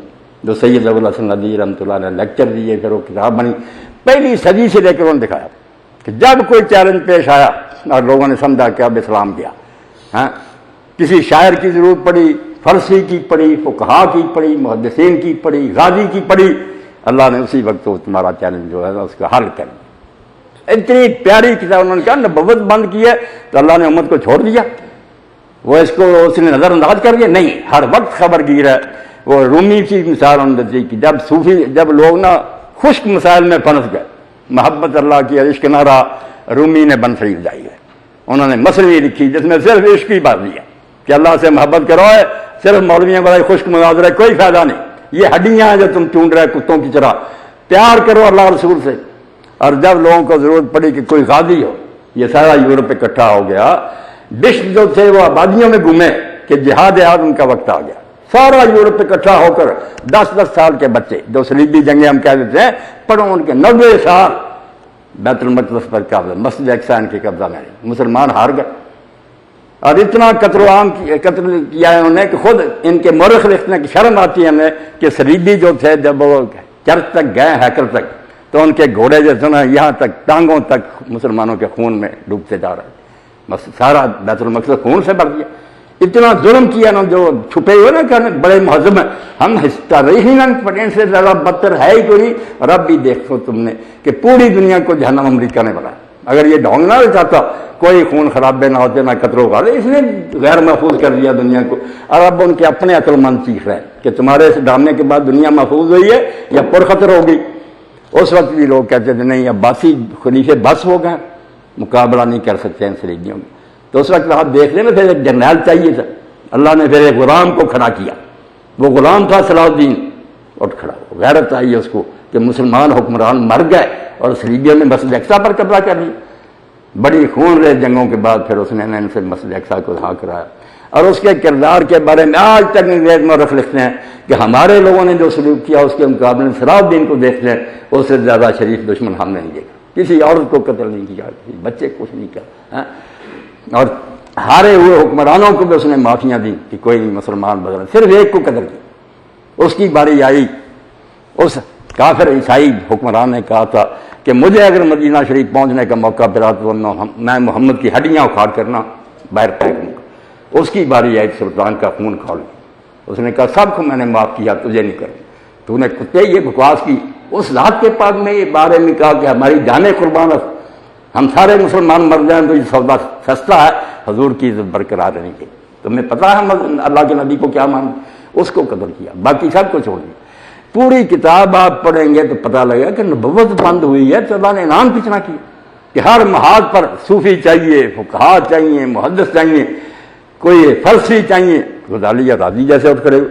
جو سید ابو الحسن ندوی رحمۃ اللہ علیہ لیکچر دیے، پھر وہ کتاب بنی، پہلی صدی سے لے کر انہوں نے دکھایا کہ جب کوئی چیلنج پیش آیا اور لوگوں نے سمجھا کہ اب اسلام کیا، ہاں کسی شاعر کی ضرورت پڑی، فارسی کی پڑی، فقہا کی پڑی، محدثین کی پڑی، غازی کی پڑی، اللہ نے اسی وقت وہ تمہارا چیلنج جو ہے اس کا حل کر دیا۔ اتنی پیاری کتاب انہوں نے کہا، نبوت بند کی ہے تو اللہ نے امت کو چھوڑ دیا، وہ اس کو اس نے نظر انداز کر دیا؟ نہیں، ہر وقت خبر گیر ہے۔ وہ رومی کی مثال انہوں نے دی کہ جب لوگ نا خشک مسائل میں پھنس گئے، محبت اللہ کی عشق نہ رہا، رومی نے بن شریف جائی ہے، انہوں نے مصنوعی لکھی جس میں صرف عشق کی بات ہے کہ اللہ سے محبت کرو ہے، صرف مولویوں والا خشک مناظرہ ہے، کوئی فائدہ نہیں، یہ ہڈیاں ہیں جو تم چونڈ رہے کتوں کی طرح، پیار کرو اللہ رسول سے۔ اور جب لوگوں کو ضرورت پڑی کہ کوئی غازی ہو، یہ سارا یورپ اکٹھا ہو گیا، بشپ جو تھے وہ آبادیوں میں گھومے کہ جہاد اعظم کا وقت آ گیا، سارا یورپ اکٹھا ہو کر 10-10 سال کے بچے جو صلیبی جنگیں ہم کہہ دیتے ہیں، پڑھو ان کے 90 سال بیت المقدس پر قبضہ، مسجد اقصی کی قبضہ میں، مسلمان ہار گئے۔ اور اتنا قتل و عام قتل کیا ہے انہوں نے کہ خود ان کے مورخ لکھنے کی شرم آتی ہے ہمیں کہ صلیبی جو تھے جب وہ چرچ تک گئے ہیکل تک تو ان کے گھوڑے جو تھے نا یہاں تک ٹانگوں تک مسلمانوں کے خون میں ڈوبتے جا رہے تھے، بس سارا بیت المقدس خون سے بھر دیا۔ اتنا ظلم کیا نا، جو چھپے ہوئے نا کہ بڑے مہذب ہیں، ہم تاریخ ہی نہ پڑھیں، ان سے زیادہ بدتر ہے ہی کوئی۔ اور اب بھی دیکھو تم نے کہ پوری دنیا کو جہنم امریکہ نے بنایا۔ اگر یہ ڈھونگ نہ چاہتا کوئی خون خرابے نہ ہوتے، نہ قطروں کا، اس نے غیر محفوظ کر دیا دنیا کو۔ اور اب ان کے اپنے عقل مند چیخ رہے ہیں کہ تمہارے اس ڈھالنے کے بعد دنیا محفوظ ہوئی ہے یا پرخطر ہوگی۔ اس وقت بھی لوگ کہتے تھے نہیں عباسی خلیفے بس ہو گئے، مقابلہ نہیں کر سکتے ان صلیبیوں میں۔ تو اس وقت آپ دیکھ لیں نا، پھر ایک جرنیل چاہیے تھا، اللہ نے پھر ایک غلام کو کھڑا کیا، وہ غلام تھا صلاح الدین، اٹھ کھڑا ہو، غیرت آئی اس کو کہ مسلمان حکمران مر گئے اور صلیبیوں میں مسجد اقصی پر قبضہ کر لیا۔ بڑی خون ریز جنگوں کے بعد پھر اس نے ان سے مسجد اقصی کو ہاں کرایا۔ اور اس کے کردار کے بارے میں آج تک انگریز مورخ لکھتے ہیں کہ ہمارے لوگوں نے جو سلوک کیا اس کے مقابلے میں صلاح الدین کو دیکھ لیں، اس سے زیادہ شریف دشمن ہم نے نہیں دیکھا۔ کسی عورت کو قتل نہیں کیا، کسی بچے کو کچھ نہیں کیا، اور ہارے ہوئے حکمرانوں کو بھی اس نے معافیاں دی کہ کوئی نہیں مسلمان بدل، صرف ایک کو قتل کیا۔ اس کی باری آئی، اس کافر عیسائی حکمران نے کہا تھا کہ مجھے اگر مدینہ شریف پہنچنے کا موقع ملا تو میں محمد کی ہڈیاں اکھاڑ کرنا باہر پھینک دوں گا۔ اس کی باری آئی سلطان کا خون کھول، اس نے کہا سب کو میں نے معاف کیا، تجھے نہیں کروں، تو نے کتے یہ بکواس کی۔ اس ذات کے پاک میں یہ بارے میں کہا کہ ہماری جانیں قربان، ہم سارے مسلمان مر جائیں تو یہ سودا سستا ہے، حضور کی عزت برقرار رہنے کی۔ تمہیں پتہ ہے ہم اللہ کے نبی کو کیا مانتے، اس کو قتل کیا، باقی سب کو چھوڑ دیا۔ پوری کتاب آپ پڑھیں گے تو پتہ لگے گا کہ نبوت بند ہوئی ہے تو اللہ نے انعام کتنا کیا کہ ہر محاذ پر صوفی چاہیے، فقہا چاہیے، محدث چاہیے، کوئی فلسفی چاہیے، غزالی یا راضی جیسے اٹھ کھڑے ہوئے۔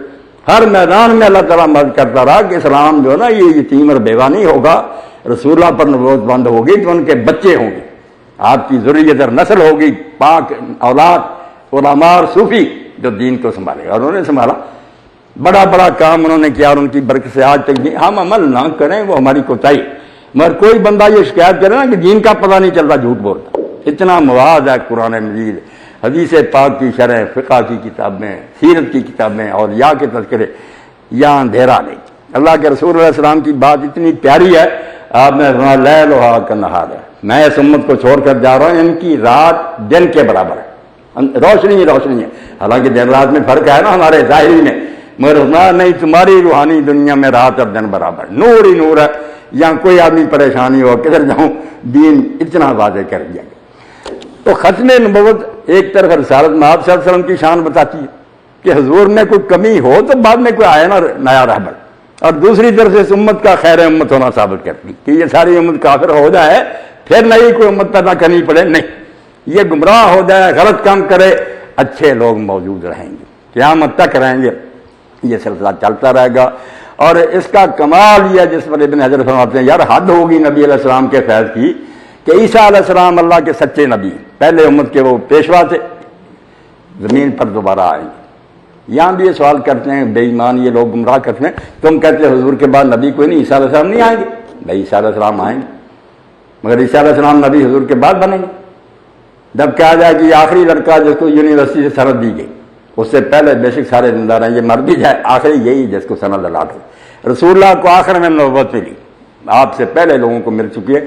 ہر میدان میں اللہ تعالیٰ مدد کرتا رہا کہ اسلام جو ہے نا یہ یتیم اور بیوہ نہیں ہوگا، رسول اللہ پر نبوت بند ہوگی تو ان کے بچے ہوں گے، آپ کی ذریت اور نسل ہوگی، پاک اولاد علماء اور صوفی جو دین کو سنبھالے گا۔ اور انہوں نے سنبھالا، بڑا بڑا کام انہوں نے کیا اور ان کی برکت سے آج تک ہم عمل نہ کریں وہ ہماری کوتاہی۔ مگر کوئی بندہ یہ شکایت کرے نا کہ دین کا پتہ نہیں چلتا، جھوٹ بولتا۔ اتنا مواد ہے قرآن مجید، حدیث پاک کی شرح، فقہ کی کتابیں، سیرت کی کتابیں، اولیاء کے تذکرے، یہاں اندھیرا نہیں۔ اللہ کے رسول علیہ السلام کی بات اتنی پیاری ہے، آپ نے فرمایا لیلھا کنہار ہے، میں اس امت کو چھوڑ کر جا رہا ہوں، ان کی رات دن کے برابر ہے، روشنی روشنی ہے۔ حالانکہ دن رات میں فرق ہے نا ہمارے ظاہری میں، مگر نہیں، تمہاری روحانی دنیا میں رات اور دن برابر، نور ہی نور ہے۔ یہاں کوئی آدمی پریشانی ہو کدھر جاؤں، دین اتنا واضح کر دیا گیا۔ تو ختم نبوت ایک طرف رسالت میں آپ صلی اللہ علیہ وسلم کی شان بتاتی ہے کہ حضور میں کوئی کمی ہو تو بعد میں کوئی آیا نا نیا رہبر، اور دوسری طرف سے اس امت کا خیر امت ہونا ثابت کرتی کہ یہ ساری امت کافر ہو جائے پھر نئی کوئی امت پیدا کرنی پڑے، نہیں، یہ گمراہ ہو جائے، غلط کام کرے، اچھے لوگ موجود رہیں گے، قیامت تک رہیں گے، یہ سلسلہ چلتا رہے گا۔ اور اس کا کمال یہ جس پر ابن حجر فرماتے ہیں یار حد ہوگی نبی علیہ السلام کے فیض کی کہ عیسیٰ علیہ السلام اللہ کے سچے نبی، پہلے امت کے وہ پیشوا تھے، زمین پر دوبارہ آئیں گے۔ یہاں بھی یہ سوال کرتے ہیں بے ایمان یہ لوگ گمراہ کرتے ہیں، تم کہتے حضور کے بعد نبی کوئی نہیں، عیسیٰ علیہ السلام نہیں آئیں گے؟ بھائی عیسیٰ علیہ السلام آئیں گے، مگر عیسیٰ علیہ السلام نبی حضور کے بعد بنیں گے۔ جب کہا جائے کہ یہ آخری لڑکا جس کو یونیورسٹی سے سند دی گئی، اس سے پہلے بے شک سارے زندہ رہیں، یہ مر بھی جائے، آخری یہی جس کو سند الاٹ ہو۔ رسول اللہ کو آخر میں نبوت ملی، آپ سے پہلے لوگوں کو مل چکی ہے۔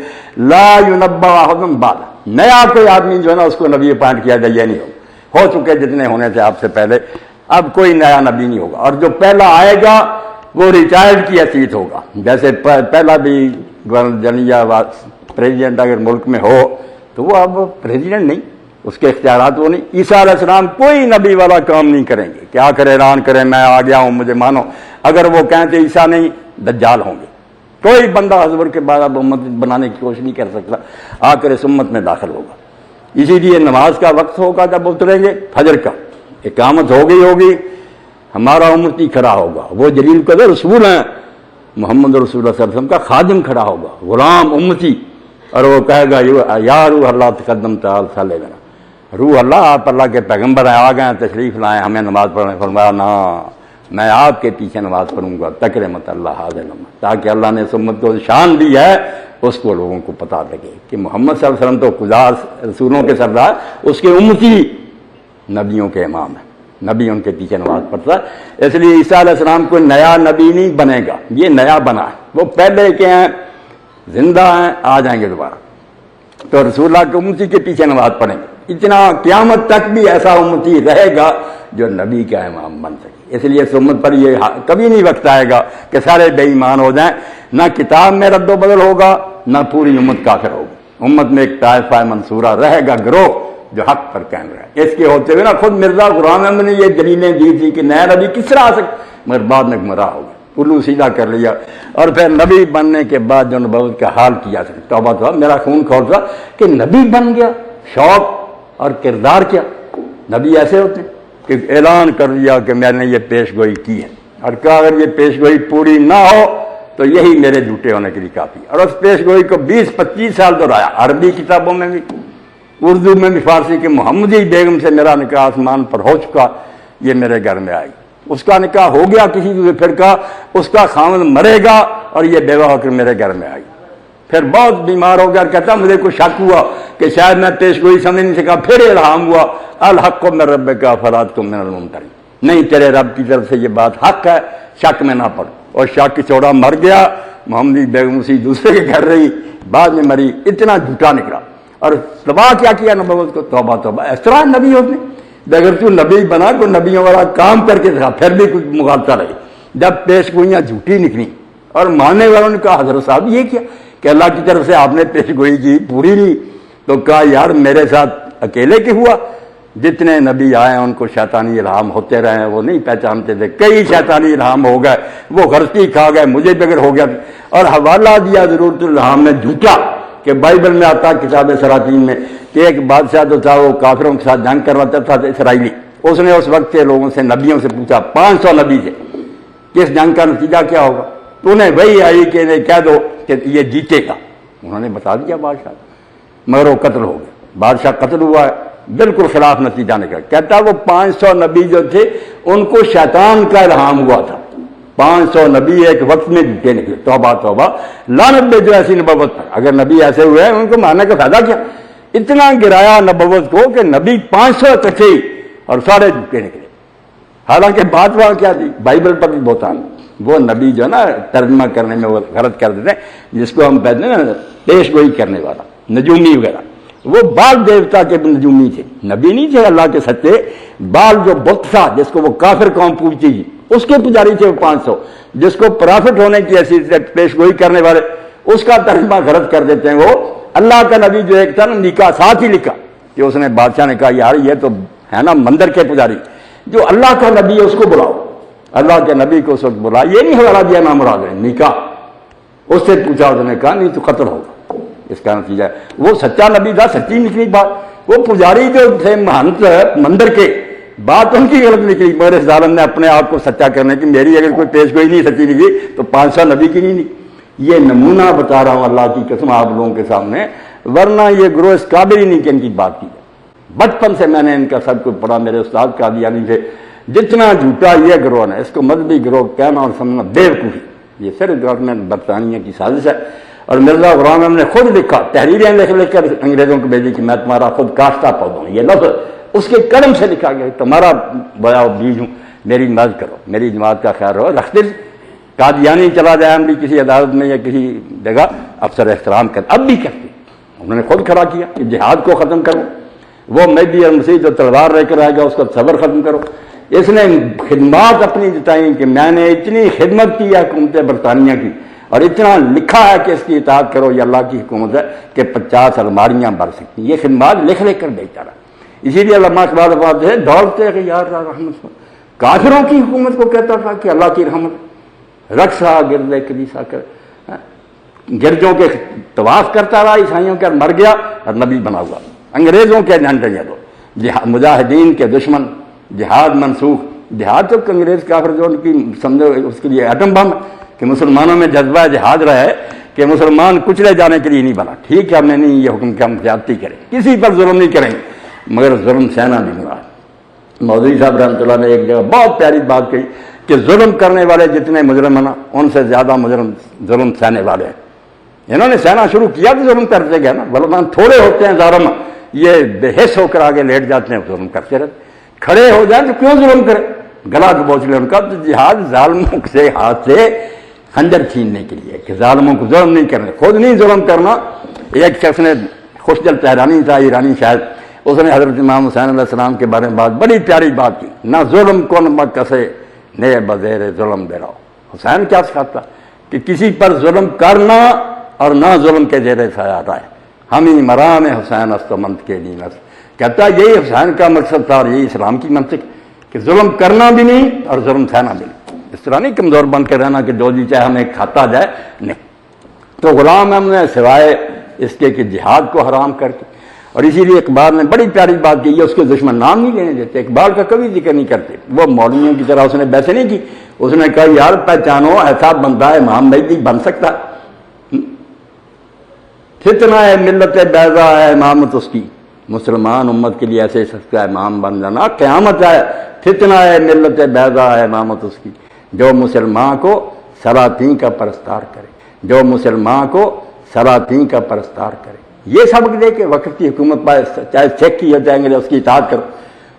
لا ینبأ احد بعد، نیا کوئی آدمی جو ہے نا اس کو نبی اپائنٹ کیا جائے، یہ نہیں ہو چکے جتنے ہونے تھے آپ سے پہلے، اب کوئی نیا نبی نہیں ہوگا۔ اور جو پہلا آئے گا وہ ریٹائرڈ کی حیثیت ہوگا، جیسے پہلا بھی گورنر جنرل یا پریزیڈنٹ اگر ملک میں ہو تو وہ اب پریزیڈنٹ نہیں، اس کے اختیارات وہ نہیں۔ عیسیٰ علیہ السلام کوئی نبی والا کام نہیں کریں گے، کیا کرے اعلان کریں میں آ گیا ہوں مجھے مانو، اگر وہ کہیں تو عیسیٰ نہیں دجال ہوں گے۔ کوئی بندہ حضور کے بعد اب امت بنانے کی کوشش نہیں کر سکتا، آ کر اس امت میں داخل ہوگا۔ اسی لیے نماز کا وقت ہوگا جب اتریں گے فجر کا، اقامت ہوگی، ہمارا امتی کھڑا ہوگا، وہ جلیل قدر رسول ہیں محمد رسول اللہ صلی اللہ علیہ وسلم کا خادم کھڑا ہوگا، غلام امتی، اور وہ کہے گا یا روح اللہ تقدم تعال صلی اللہ، روح اللہ آپ اللہ کے پیغمبر ہیں، آ گئے تشریف لائیں ہمیں نماز پڑھنے، فرمایا نہ میں آپ کے پیچھے نماز پڑھوں گا، تکرمت اللہ حاضر نماز، تاکہ اللہ نے اس امت کو شان دی ہے اس کو لوگوں کو پتہ لگے کہ محمد صلی اللہ علیہ وسلم تو خدا رسولوں کے سردار، اس کے امتی نبیوں کے امام ہیں، نبی ان کے پیچھے نماز پڑھتا ہے۔ اس لیے عیسیٰ علیہ السلام کوئی نیا نبی نہیں بنے گا، یہ نیا بنا ہے، وہ پہلے کے ہیں، زندہ ہیں، آ جائیں گے دوبارہ، تو رسول اللہ کے امتی کے پیچھے نماز پڑھیں گے۔ اتنا قیامت تک بھی ایسا امتی رہے گا جو نبی کا امام بن سکے۔ اس لیے اس امت پر یہ کبھی نہیں وقت آئے گا کہ سارے بے ایمان ہو جائیں، نہ کتاب میں رد و بدل ہوگا، نہ پوری امت کافر ہوگی۔ امت میں ایک طائفہ منصورہ رہے گا، گروہ جو حق پر قائم رہے۔ اس کے ہوتے ہوئے نا خود مرزا غلام احمد نے یہ دلیلیں دی تھی کہ نیا نبی کس طرح آ سکتا، مگر بعد میں گمراہ ہو گیا، الو سیدھا کر لیا، اور پھر نبی بننے کے بعد جو نبوت کا حال کیا، توبہ تو میرا خون کھول تھا کہ نبی بن گیا، شوق اور کردار کیا، نبی ایسے ہوتے ہیں کہ اعلان کر دیا کہ میں نے یہ پیش گوئی کی ہے، اور کہا اگر یہ پیش گوئی پوری نہ ہو تو یہی میرے جھوٹے ہونے کے لیے کافی، اور اس پیش گوئی کو 20-25 سال دہرایا، عربی کتابوں میں بھی، اردو میں بھی، فارسی کے محمدی بیگم سے میرا نکاح آسمان پر ہو چکا، یہ میرے گھر میں آئی، اس کا نکاح ہو گیا کسی دوسرے پھر کا، اس کا خاوند مرے گا اور یہ بیوہ ہو کر میرے گھر میں آئی، پھر بہت بیمار ہو گیا، کہتا مجھے کوئی شک ہوا کہ شاید میں پیش گوئی سمجھ نہیں سکا، پھر الہام ہوا الحق من ربک فلا تکن من الممترین، نہیں تیرے رب کی طرف سے یہ بات حق ہے، شک میں نہ پڑ، اور شک چوڑا مر گیا، محمدی بیگم اسی دوسرے کے گھر رہی، بعد میں مری، اتنا جھوٹا نکلا، اور تباہ کیا نبوت کو، توبہ توبہ، اس طرح نبی ہوتے ہیں، اگر تو نبی بنا تو نبیوں والا کام کر کے دکھا، پھر بھی کچھ مغالطہ رہی، جب پیش گوئیاں جھوٹی نکلی اور ماننے والوں نے کہا حضرت صاحب یہ کیا کہ اللہ کی طرف سے آپ نے پیش گوئی کی پوری نہیں، تو کہا یار میرے ساتھ اکیلے کے ہوا، جتنے نبی آئے ان کو شیطانی الہام ہوتے رہے، وہ نہیں پہچانتے تھے، کئی شیطانی الہام ہو گئے، وہ غلطی کھا گئے، مجھے بھی اگر ہو گیا، اور حوالہ دیا ضرورت الہام میں جھوٹا، کہ بائبل میں آتا کتاب سراطین میں کہ ایک بادشاہ جو تھا وہ کافروں کے ساتھ جنگ کرواتا تھا اسرائیلی، اس نے اس وقت کے لوگوں سے، نبیوں سے پوچھا، 500 نبی تھے، کہ اس جنگ کا نتیجہ کیا ہوگا؟ تو انہیں وہی آئی کہ انہیں کہہ دو کہ یہ جیتے گا، انہوں نے بتا دیا بادشاہ، مگر وہ قتل ہو گیا، بادشاہ قتل ہوا ہے، بالکل خلاف نتیجہ نکلا۔ کہتا وہ 500 نبی جو تھے ان کو شیطان کا الہام ہوا تھا، 500 نبی ایک وقت میں جھوٹے نکلے، توبہ توبہ، لعنت دے جو ایسی نبوت پر، اگر نبی ایسے ہوئے ہیں ان کو ماننے کا فائدہ کیا؟ اتنا گرایا نبوت کو کہ نبی 500 تک ہی اور سارے جھوٹے نکلے۔ حالانکہ بات وہاں کیا تھی؟ بائبل پر بھی بہتان، وہ نبی جو ہے نا ترجمہ کرنے میں وہ غلط کر دیتے ہیں، جس کو ہم کہتے ہیں نا پیش گوئی کرنے والا، نجومی وغیرہ، وہ بال دیوتا کے نجومی تھے، نبی نہیں تھے اللہ کے سچے۔ بال جو بت تھا جس کو وہ کافر قوم پوجتی تھی، اس کے پجاری تھے وہ 500، جس کو پرافٹ ہونے کی حیثیت سے پیش گوئی کرنے والے، اس کا ترجمہ غلط کر دیتے ہیں۔ وہ اللہ کا نبی جو ایک تھا نا، نکاح ساتھ ہی لکھا کہ اس نے، بادشاہ نے کہا یار یہ تو ہے نا مندر کے پجاری، جو اللہ کا نبی ہے اس کو بلاؤ، اللہ کے نبی کو اس وقت بلا، یہ نہیں حوالہ دیا نام مراد ہے، نکاح، اس سے پوچھا، اس نے کہا نہیں تو قتل ہوگا۔ اس کا نتیجہ ہے وہ سچا نبی تھا، سچی نکلی بات، وہ پجاری جو تھے مہنت مندر کے، بات ان کی غلط نکلی، مگر اس ظالم نے اپنے آپ کو سچا کرنے کی، میری اگر کوئی پیش گوئی نہیں سچی نکلی تو 500 نبی کی نہیں نکلی۔ یہ نمونہ بتا رہا ہوں اللہ کی قسم آپ لوگوں کے سامنے، ورنہ یہ گروہ اس قابل ہی نہیں کہ ان کی بات کی جائے۔ بچپن سے میں نے ان کا سب کچھ پڑھا، میرے استاد قادیانی سے، جتنا جھوٹا یہ گروہ ہے، اس کو مذہبی گروہ کہنا اور سمجھنا بیوقوفی، یہ صرف گورنمنٹ برطانیہ کی سازش ہے۔ اور مرزا غلام احمد نے خود لکھا، تحریریں لکھ کر انگریزوں کو بھیجی کہ میں تمہارا خود کاشتہ پودا ہوں، یہ لفظ اس کے قلم سے لکھا گیا، تمہارا بیا بیج ہوں، میری مدد کرو، میری جماعت کا خیال رہو۔ رکھتے قادیانی چلا جائے ہم بھی کسی عدالت میں یا کسی جگہ، افسر احترام کر، اب بھی کرتے، انہوں نے خود کھڑا کیا کہ جہاد کو ختم کرو، وہ مہدی اور مسیح جو تلوار لے کر آئے گا اس کا صبر ختم کرو۔ اس نے خدمات اپنی جتائیں کہ میں نے اتنی خدمت کی ہے حکومت برطانیہ کی، اور اتنا لکھا ہے کہ اس کی اطاعت کرو، یہ اللہ کی حکومت ہے کہ 50 الماریاں بھر سکتی ہیں۔ یہ خدمات لکھ کر بھیجتا رہا، اسی لیے علامہ اقبال آباد سے دوڑتے کہ یار رحمت، کافروں کی حکومت کو کہتا تھا کہ اللہ کی رحمت، رقصہ گرد کلیسا کر، گرجوں کے طواف کرتا رہا عیسائیوں کے، مر گیا اور نبی بنا ہوا۔ انگریزوں کے جھنڈے یہ دو، مجاہدین کے دشمن، جہاد منسوخ، جہاد تو انگریز کافر جو ان کی سمجھو اس کے لیے ایٹم بم، کہ مسلمانوں میں جذبہ جہاد رہا ہے کہ مسلمان کچلے جانے کے لیے نہیں بنا۔ ٹھیک ہے ہم نے نہیں یہ حکم کہ ہم زیادتی کریں، کسی پر ظلم نہیں کریں، مگر ظلم سہنا نہیں مراد۔ مودودی صاحب رحمۃ اللہ نے ایک جگہ بہت پیاری بات کہی کہ ظلم کرنے والے جتنے مجرم ہیں نا، ان سے زیادہ مجرم ظلم سہنے والے ہیں۔ انہوں نے سہنا شروع کیا تو ظلم کرتے گئے نا، ظلم تھوڑے ہوتے ہیں ظالم، یہ بے حس ہو کر آگے لیٹ جاتے ہیں، ظلم کرتے رہتے، کھڑے ہو جائیں تو کیوں ظلم کرے، گلا دبوچ لے ان کا۔ تو جہاد ظالموں سے ہاتھ سے خنجر چھیننے کے لیے کہ ظالموں کو ظلم نہیں کرنا، خود نہیں ظلم کرنا۔ ایک شخص نے، خوشدل تہرانی تھا ایرانی شاید، اس نے حضرت امام حسین علیہ السلام کے بارے میں بڑی پیاری بات کی، نہ ظلم کن مکسے نئے بزیر ظلم دے رہا۔ حسین کیا سکھاتا کہ کسی پر ظلم کرنا اور نہ ظلم کے زیر سایہ رہے، ہم ہی مرام حسین استمنت کے دین۔ کہتا یہی حسین کا مقصد تھا اور یہی اسلام کی منطق، کہ ظلم کرنا بھی نہیں اور ظلم سہنا بھی نہیں۔ اس طرح نہیں کمزور بن کے رہنا کہ جو جی چاہے ہمیں کھاتا جائے، نہیں۔ تو غلام ہم نے سوائے اس کے کہ جہاد کو حرام کر کے، اور اسی لیے اقبال نے بڑی پیاری بات کی، اس کے دشمن نام نہیں لینے دیتے، اقبال کا کبھی ذکر نہیں کرتے، وہ مولویوں کی طرح اس نے بحث نہیں کی، اس نے کہا یار پہچانو ایسا بندہ ہے امام مہدی بن سکتا، فتنہ ہے ملت بیضا ہے امامت اس کی، مسلمان امت کے لیے ایسے سکتا ہے امام بن جانا، قیامت ہے، فتنہ ہے ملت بیضا ہے امامت اس کی، جو مسلمان کو سلاطین کا پرستار کرے، جو مسلمان کو سلاطین کا پرستار کرے۔ یہ سبق دے کہ وقت کی حکومت پائے، چاہے سکھ کی یا چاہے انگریز، اس کی اطاعت کرو۔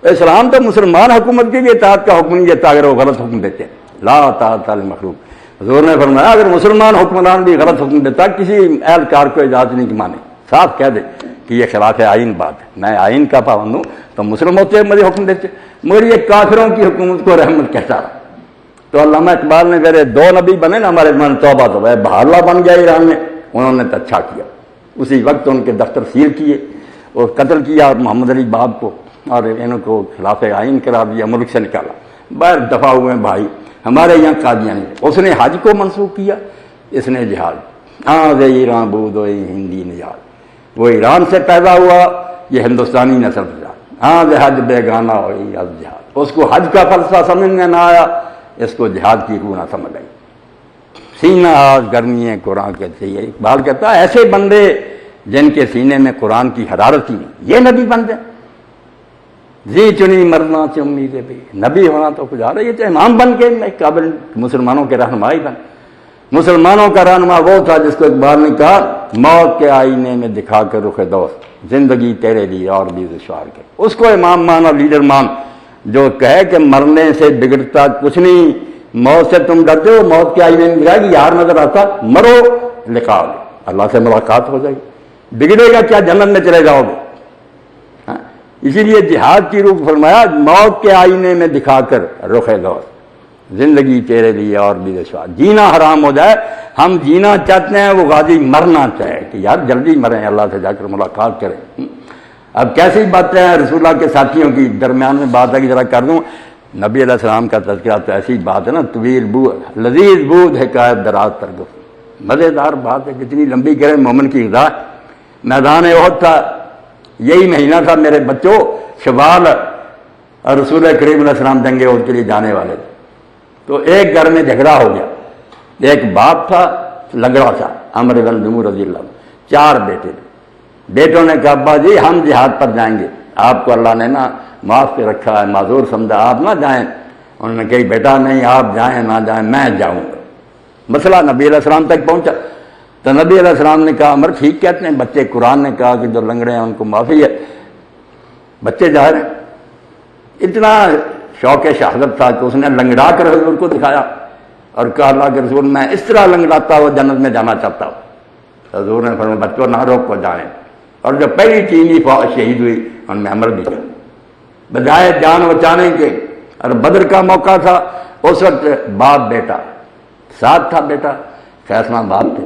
اسلام تو مسلمان حکومت کی بھی اطاعت کا حکم نہیں دیتا اگر وہ غلط حکم دیتے ہیں، لا طاعۃ للمخلوق۔ حضور نے فرمایا اگر مسلمان حکمران بھی غلط حکم دیتا کسی اہلکار کو اجازت نہیں کہ مانے، صاف کہہ دے کہ یہ خلاف آئین بات ہے، میں آئین کا پابند ہوں، تو مسلم ہوتے ہیں مجھے حکم دیتے، مگر یہ کافروں کی حکومت کو رحمت کہتا رہا۔ تو علامہ اقبال نے میرے 2 نبی بنے نا ہمارے من، توبہ تو بہرلا بن گیا ایران میں، انہوں نے تو اچھا کیا، اسی وقت ان کے دفتر سیل کیے اور قتل کیا محمد علی باب کو، اور انہوں کو خلاف آئین قرار دیا، ملک سے نکالا، باہر دفاع ہوئے بھائی ہمارے یہاں قادیانی، اس نے حج کو منسوخ کیا، اس نے جہاد، ایران بود و ہندی نژاد، وہ ایران سے پیدا ہوا، یہ ہندوستانی نسل سے، حج بیگانہ ہوئی از جہاد، اس کو حج کا فلسفہ سمجھ میں نہ آیا، اس کو جہاد کی روح نہ سمجھ آئی، سینہ آج گرمی ہے قرآن کہتے ہیں۔ اقبال کہتا ہے ایسے بندے جن کے سینے میں قرآن کی حرارت ہی نہیں، یہ نبی بندے، زی چنی مرنا چمنی دے بھی، نبی ہونا تو کچھ آ رہا ہے، یہ تو امام بن کے قابل مسلمانوں کے رہنمائی بن۔ مسلمانوں کا رہنما وہ تھا جس کو اقبال نے کہا موت کے آئینے میں دکھا کر رخ دوست، زندگی تیرے لیے اور بھی دشوار کر، اس کو امام مان اور لیڈر مان جو کہے کہ مرنے سے بگڑتا کچھ نہیں، موت سے تم ڈرتے ہو، موت کے آئینے میں دکھائے گی یار نظر آتا، مرو لقاء اللہ سے ملاقات ہو جائے گی، بگڑے گا کیا، جنت میں چلے جاؤ گے۔ اسی لیے جہاد کی روح فرمایا موت کے آئینے میں دکھا کر رخ دوست، زندگی تیرے لیے اور بھی دشوار، جینا حرام ہو جائے، ہم جینا چاہتے ہیں، وہ غازی مرنا چاہے کہ یار جلدی مریں، اللہ سے جا کر ملاقات کریں۔ اب کیسی باتیں ہیں رسول اللہ کے ساتھیوں کی، درمیان میں بات ہے کہ ذرا کر دوں، نبی علیہ السلام کا تذکرہ تو ایسی بات ہے نا، طویل بود لذیذ بود حکایت دراز ترگف، مزیدار بات ہے، کتنی لمبی کریں مومن کی غذا۔ میدان احد تھا، یہی مہینہ تھا میرے بچوں، شوال، اور رسول کریم علیہ السلام جنگ احد کے لیے جانے والے تھے، تو ایک گھر میں جھگڑا ہو گیا، ایک باپ تھا لنگڑا تھا عمرو بن جموح رضی اللہ عنہ، 4 بیٹے تھے، بیٹوں نے کہا ابا جی ہم جہاد پر جائیں گے، آپ کو اللہ نے نا معاف پہ رکھا ہے، معذور سمجھا، آپ نہ جائیں۔ انہوں نے کہا بیٹا نہیں، آپ جائیں نہ جائیں میں جاؤں گا۔ مسئلہ نبی علیہ السلام تک پہنچا تو نبی علیہ السلام نے کہا عمر ٹھیک کہتے ہیں بچے، قرآن نے کہا کہ جو لنگڑے ہیں ان کو معافی ہے، بچے جا رہے ہیں۔ اتنا شوق شہادت تھا کہ اس نے لنگڑا کر حضور کو دکھایا اور کہا اللہ کے رسول میں اس طرح لنگڑاتا ہوا جنت میں جانا چاہتا ہوں۔ حضور نے فرمایا بچوں نہ روک کو جائیں، اور جو پہلی چینی فوج شہید ہوئی ان میں عمر بھی تھا، بجائے جان بچانے کے۔ اور بدر کا موقع تھا، اس وقت باپ بیٹا ساتھ تھا، بیٹا فیصلہ باپ تھے،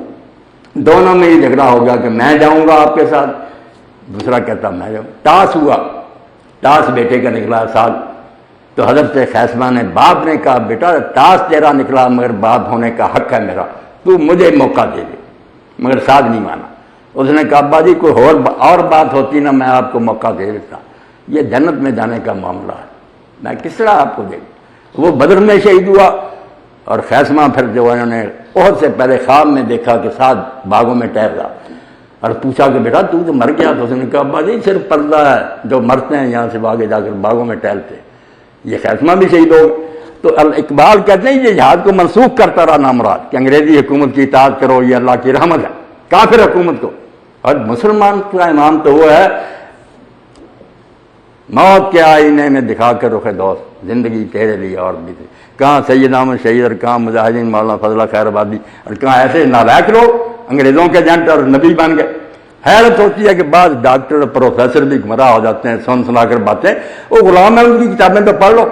دونوں میں یہ جھگڑا ہو گیا کہ میں جاؤں گا آپ کے ساتھ، دوسرا کہتا میں جاؤں۔ ٹاس ہوا، ٹاس بیٹے کا نکلا ساتھ، تو حضرت خیسمہ نے باپ نے کہا بیٹا ٹاس تیرا نکلا مگر باپ ہونے کا حق ہے میرا، تو مجھے موقع دے دے، مگر ساتھ نہیں مانا۔ اس نے کہا ابا جی کوئی اور بات ہوتی نا میں آپ کو موقع دے دیتا، یہ جنت میں جانے کا معاملہ ہے، میں کس طرح آپ کو دے دوں۔ وہ بدر میں شہید ہوا، اور خیسمہ پھر جو انہوں نے بہت سے پہلے خواب میں دیکھا کہ 7 باغوں میں ٹہر رہا، اور پوچھا کہ بیٹا تو مر گیا، تو اس نے کہا ابا جی صرف پردہ ہے، جو مرتے ہیں یہاں سے آگے جا کر باغوں میں ٹہلتے، یہ خیسمہ بھی شہید ہو گئے۔ تو اقبال کہتے ہیں یہ جہاد کو منسوخ کرتا رہا نامراد کہ انگریزی حکومت کی اطاعت کرو، یہ اللہ کی رحمت ہے، کافر حکومت کو۔ اور مسلمان کا امام تو وہ ہے موت کے آئینے میں دکھا کر رخ دوست، زندگی تیرے لیے اور بھی تھی۔ کہاں سید احمد شہید اور کہاں مجاہدین مولانا فضلہ خیر آبادی، اور کہاں ایسے نالائق لوگ انگریزوں کے ایجنٹ اور نبی بن گئے۔ حیرت ہوتی ہے کہ بعض ڈاکٹر اور پروفیسر بھی گمراہ ہو جاتے ہیں، سنا کر باتیں، وہ غلام ہیں ان کی کتابیں تو پڑھ لو،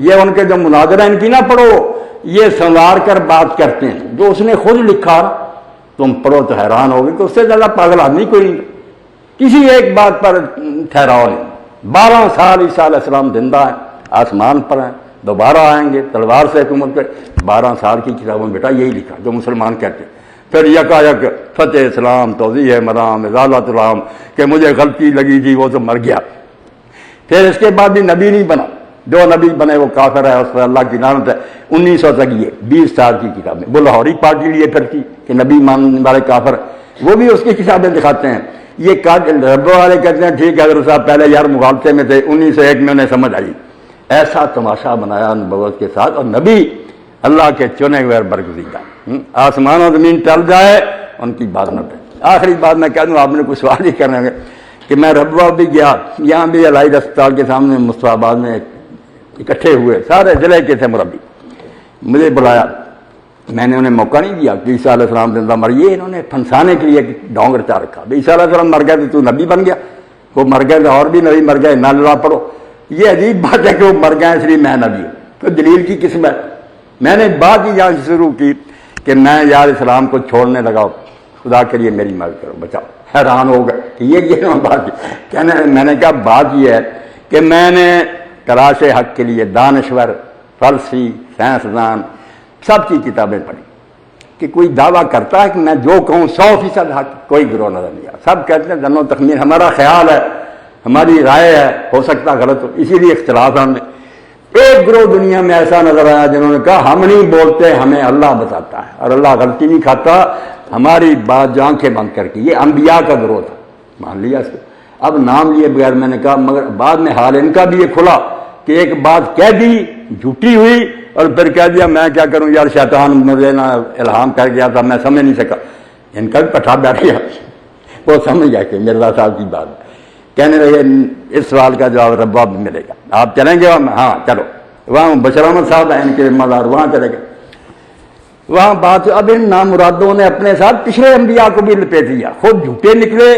یہ ان کے جو مناظرہ ان کی نہ پڑھو، یہ سنوار کر بات کرتے ہیں، جو اس نے خود لکھا تم پڑھو تو حیران ہوگی کہ اس سے زیادہ پاگل آدمی کوئی نہیں، کسی ایک بات پر ٹھہراؤ نہیں۔ 12 سال عیسیٰ علیہ السلام زندہ ہیں، آسمان پر ہیں، دوبارہ آئیں گے، تلوار سے حکومت کر۔ 12 سال کی کتابوں میں بیٹا یہی لکھا جو مسلمان کہتے ہیں۔ پھر یکا یک فتح اسلام، توضیح مرام، ازالت الام، کہ مجھے غلطی لگی تھی وہ تو مر گیا۔ پھر اس کے بعد بھی نبی نہیں بنا، جو نبی بنے وہ کافر ہے، اس پر اللہ کی لعنت ہے۔ 1900 تک یہ 20 سال کی کتابیں، وہ لاہوری پارٹی لیے پھرتی کہ نبی ماننے والے کافر، وہ بھی اس کی کتابیں دکھاتے ہیں۔ یہ رب والے کہتے ہیں ٹھیک ہے حضرت صاحب پہلے یار مغالطے میں تھے، 1901 میں انہیں سمجھ آئی۔ ایسا تماشا بنایا نبوت کے ساتھ، اور نبی اللہ کے چنے ہوئے برگزیدہ، آسمان و زمین ٹل جائے ان کی بات نہ ٹلے۔ آخری بات میں کہہ دوں، آپ نے کچھ سوال ہی کرنے گے کہ میں ربوہ بھی گیا، یہاں بھی الہی اسپتال کے سامنے مصطفیٰ آباد میں اکٹھے ہوئے، سارے ضلع کے تھے مربی، مجھے بلایا، میں نے انہیں موقع نہیں دیا کہ عیسیٰ علیہ السلام زندہ مر گئے، انہوں نے پھنسانے کے لیے ڈھونگ رچا رکھا، عیسیٰ علیہ السلام مر گئے تو نبی بن گیا، وہ مر گئے تو اور بھی نبی مر گئے، نہ لڑا پڑو۔ یہ عجیب بات ہے کہ وہ مر گئے اس لیے میں نبی ہوں، تو دلیل کی قسم ہے۔ میں نے بات ہی یہاں سے شروع کی کہ میں یار اسلام کو چھوڑنے لگا، خدا کے لیے میری مدد کرو، بچاؤ۔ حیران ہو گئے کہ یہ بات کہنے، میں نے کہا بات یہ ہے کہ میں نے تلاش حق کے لیے دانشور، فلسفی، سائنسدان سب کی کتابیں پڑھی کہ کوئی دعویٰ کرتا ہے کہ میں جو کہوں 100% حق، کوئی گروہ نظر نہیں آیا. سب کہتے ہیں ظن و تخمین، ہمارا خیال ہے، ہماری رائے ہے، ہو سکتا غلط ہو، اسی لیے اختلاف ہم نے. ایک گروہ دنیا میں ایسا نظر آیا جنہوں نے کہا ہم نہیں بولتے، ہمیں اللہ بتاتا ہے، اور اللہ غلطی نہیں کھاتا، ہماری بات جو آنکھیں بند کر کے. یہ انبیاء کا گروہ تھا، مان لیا اس کو. اب نام لیے بغیر میں نے کہا، مگر بعد میں حال ان کا بھی یہ کھلا کہ ایک بات کہہ دی جھوٹی ہوئی اور پھر کہہ دیا میں کیا کروں یار، شیطان مجھے نا الہام کر گیا تھا، میں سمجھ نہیں سکا. ان کا بھی پٹھا بیٹھ گیا، وہ سمجھ گیا کہ مرزا صاحب کی بات. کہنے لگے اس سوال کا جواب ربا بھی ملے گا، آپ چلیں گے؟ ہاں چلو. وہاں بشیر احمد صاحب ہیں ان کے ذمہ دار، وہاں چلے گئے. وہاں بات اب ان نامرادوں نے اپنے ساتھ پچھلے انبیاء کو بھی لپیٹ دیا، خود جھوٹے نکلے،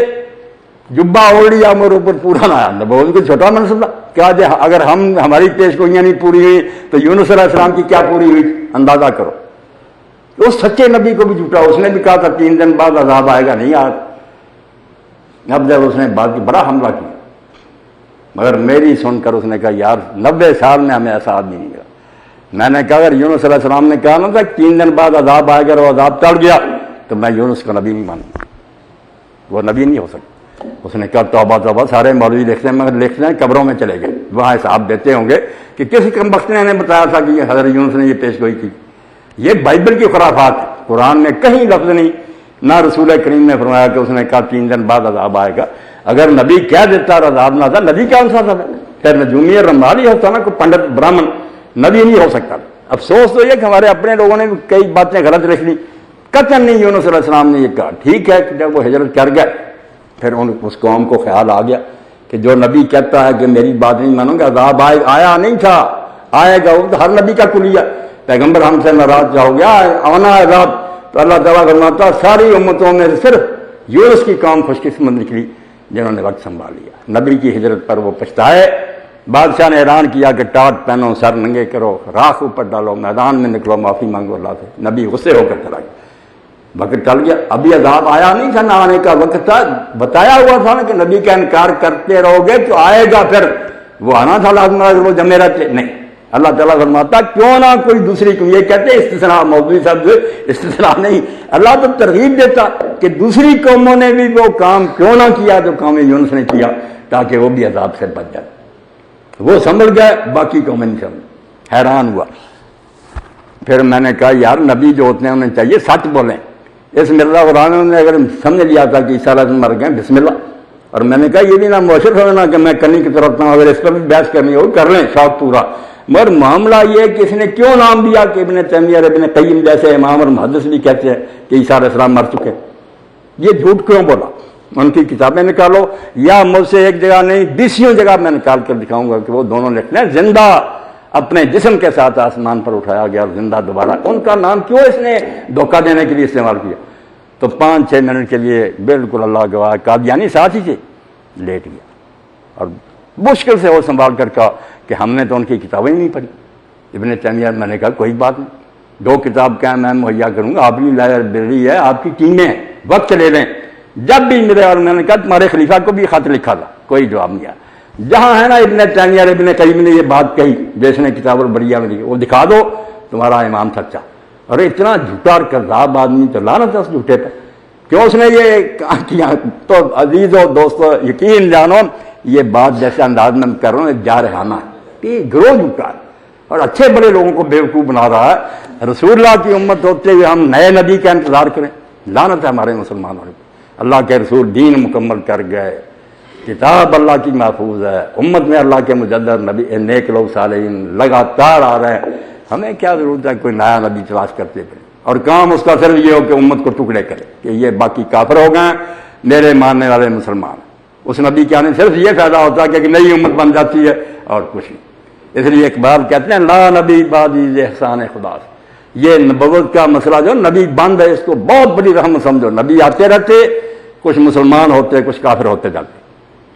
جبہ اوڑھ لیا، میرے اوپر پورا نہ بہت کچھ چھوٹا منصوبہ کیا جی. اگر ہماری پیش گوئیاں نہیں پوری ہوئی تو یونس علیہ السلام کی کیا پوری ہوئی، اندازہ کرو. اس سچے نبی کو بھی جھوٹا، اس نے بھی کہا تھا 3 دن بعد عذاب آئے گا، نہیں آیا. اب جب اس نے بات کی بڑا حملہ کیا، مگر میری سن کر اس نے کہا یار 90 سال میں ہمیں ایسا آدمی نہیں ملا. میں نے کہا اگر یونس علیہ السلام نے کہا نا تھا 3 دن بعد عذاب آئے گا اور وہ عذاب ٹل گیا تو میں یونس کو نبی نہیں مانوں، وہ نبی نہیں ہو سکتا. اس نے کہا توبہ توبہ، سارے مولوی لکھتے ہیں مگر لکھتے ہیں قبروں میں چلے گئے، وہاں حساب دیتے ہوں گے کہ کسی کم بخت نے انہیں بتایا تھا کہ یہ حضرت یونس نے یہ پیش گوئی کی. یہ بائبل کی خرافات، قرآن میں کہیں لفظ نہیں، نہ رسول کریم نے فرمایا کہ اس نے کہا 3 دن بعد عذاب آئے گا. اگر نبی کہہ دیتا اور عذاب نہ تھا، نبی کیا تھا؟ پھر نجومی رمالی ہوتا نا، کوئی پنڈت برہمن، نبی نہیں ہو سکتا. افسوس تو یہ کہ ہمارے اپنے لوگوں نے بھی کئی باتیں غلط لکھ لی. قطعاً نہیں یونس علیہ السلام نے یہ کہا. ٹھیک ہے کہ جب وہ ہجرت کر گئے پھر اس قوم کو خیال آ گیا کہ جو نبی کہتا ہے کہ میری بات نہیں مانوں گا، عذاب آیا نہیں تھا، آئے گا. وہ تو ہر نبی کا کلیہ، پیغمبر ہم سے ناراض ہو گیا آنا عذاب، تو اللہ تعالیٰ فرماتا ساری امتوں میں صرف یونس کی قوم خوش قسمت نکلی جنہوں نے وقت سنبھال لیا. نبی کی ہجرت پر وہ پچھتائے. بادشاہ نے اعلان کیا کہ ٹاٹ پہنو، سر ننگے کرو، راکھ اوپر ڈالو، میدان میں نکلو، معافی مانگو اللہ سے. نبی غصے ہو کر چلا گیا. وقت ٹل گیا، ابھی عذاب آیا نہیں تھا، نہ آنے کا وقت تھا. بتایا ہوا تھا نا کہ نبی کا انکار کرتے رہو گے تو آئے گا، پھر وہ آنا تھا لازم، وہ جمے رہتے نہیں. اللہ تعالیٰ فرماتا کیوں نہ کوئی دوسری قوم، یہ کہتے استثناء، مولوی صاحب جو استثناء نہیں، اللہ تو ترغیب دیتا کہ دوسری قوموں نے بھی وہ کام کیوں نہ کیا جو قوم یونس نے کیا، تاکہ وہ بھی عذاب سے بچ جائے. وہ سمجھ گئے، باقی قومیں نہیں سمجھ. حیران ہوا. پھر میں نے کہا یار نبی جو ہوتے ہیں انہیں چاہیے سچ بولیں. اس مرزا غلام نے اگر سمجھ لیا تھا کہ عیسیٰ علیہ السلام مر گئے، بسم اللہ. اور میں نے کہا یہ بھی نہ مؤثر ہونا کہ میں کنی کی طرف ہوں، اگر اس پر بھی بحث کرنی ہو کر لیں، شوق پورا. مگر معاملہ یہ کہ اس نے کیوں نام دیا کہ ابن تیمیہ ابن قیم جیسے امام اور محدث بھی کہتے ہیں کہ عیسیٰ علیہ السلام مر چکے. یہ جھوٹ کیوں بولا؟ ان کی کتابیں نکالو، یا مجھ سے ایک جگہ نہیں 20 جگہ میں نکال کر دکھاؤں گا کہ وہ دونوں لکھتے ہیں زندہ اپنے جسم کے ساتھ آسمان پر اٹھایا گیا اور زندہ دوبارہ. ان کا نام کیوں اس نے دھوکہ دینے کے لیے استعمال کیا؟ تو 5-6 منٹ کے لیے بالکل اللہ گواہ قادیانی ساتھ ہی سے لیٹ گیا اور مشکل سے وہ سنبھال کر کہا کہ ہم نے تو ان کی کتابیں ہی نہیں پڑھی. ابن تیمیہ میں نے کہا کوئی بات نہیں، 2 کتاب کیا میں مہیا کروں گا، آپ کی لائبریری ہے، آپ کی ٹیمیں ہیں، وقت لے لیں. جب بھی ملے، اور میں نے کہا تمہارے خلیفہ کو بھی خط لکھا تھا، کوئی جواب نہیں آیا. جہاں ہے نا ابن تیمیہ ابن قیم نے یہ بات کہی جس نے کتاب البریہ میں لکھی، وہ دکھا دو تمہارا امام سچا. اور اتنا جھوٹا اور کذاب آدمی تو لعنت ہے اس جھوٹے پہ. کیوں اس نے یہ کیا؟ تو عزیزو دوستو یقین جانو یہ بات جیسے انداز میں کر رہا ہوں جارحانہ ہے، یہ گروہ جھوٹا ہے اور اچھے بڑے لوگوں کو بیوقوف بنا رہا ہے. رسول اللہ کی امت ہوتے ہوئے ہم نئے نبی کا انتظار کریں؟ لعنت ہے ہمارے مسلمانوں نے. اللہ کے رسول دین مکمل کر گئے، کتاب اللہ کی محفوظ ہے، امت میں اللہ کے مجدد نبی نیک لوگ صالحین لگاتار آ رہے ہیں. ہمیں کیا ضرورت ہے کوئی نیا نبی تلاش کرتے پھر، اور کام اس کا صرف یہ ہو کہ امت کو ٹکڑے کرے کہ یہ باقی کافر ہو گئے، میرے ماننے والے مسلمان. اس نبی کے آنے صرف یہ فائدہ ہوتا ہے کہ نئی امت بن جاتی ہے اور کچھ نہیں. اس لیے اقبال کہتے ہیں لا نبی بعدی احسان خدا سے. یہ نبوت کا مسئلہ جو نبی بند ہے اس کو بہت بڑی رحمت سمجھو. نبی آتے رہتے، کچھ مسلمان ہوتے، کچھ کافر ہوتے جاتے.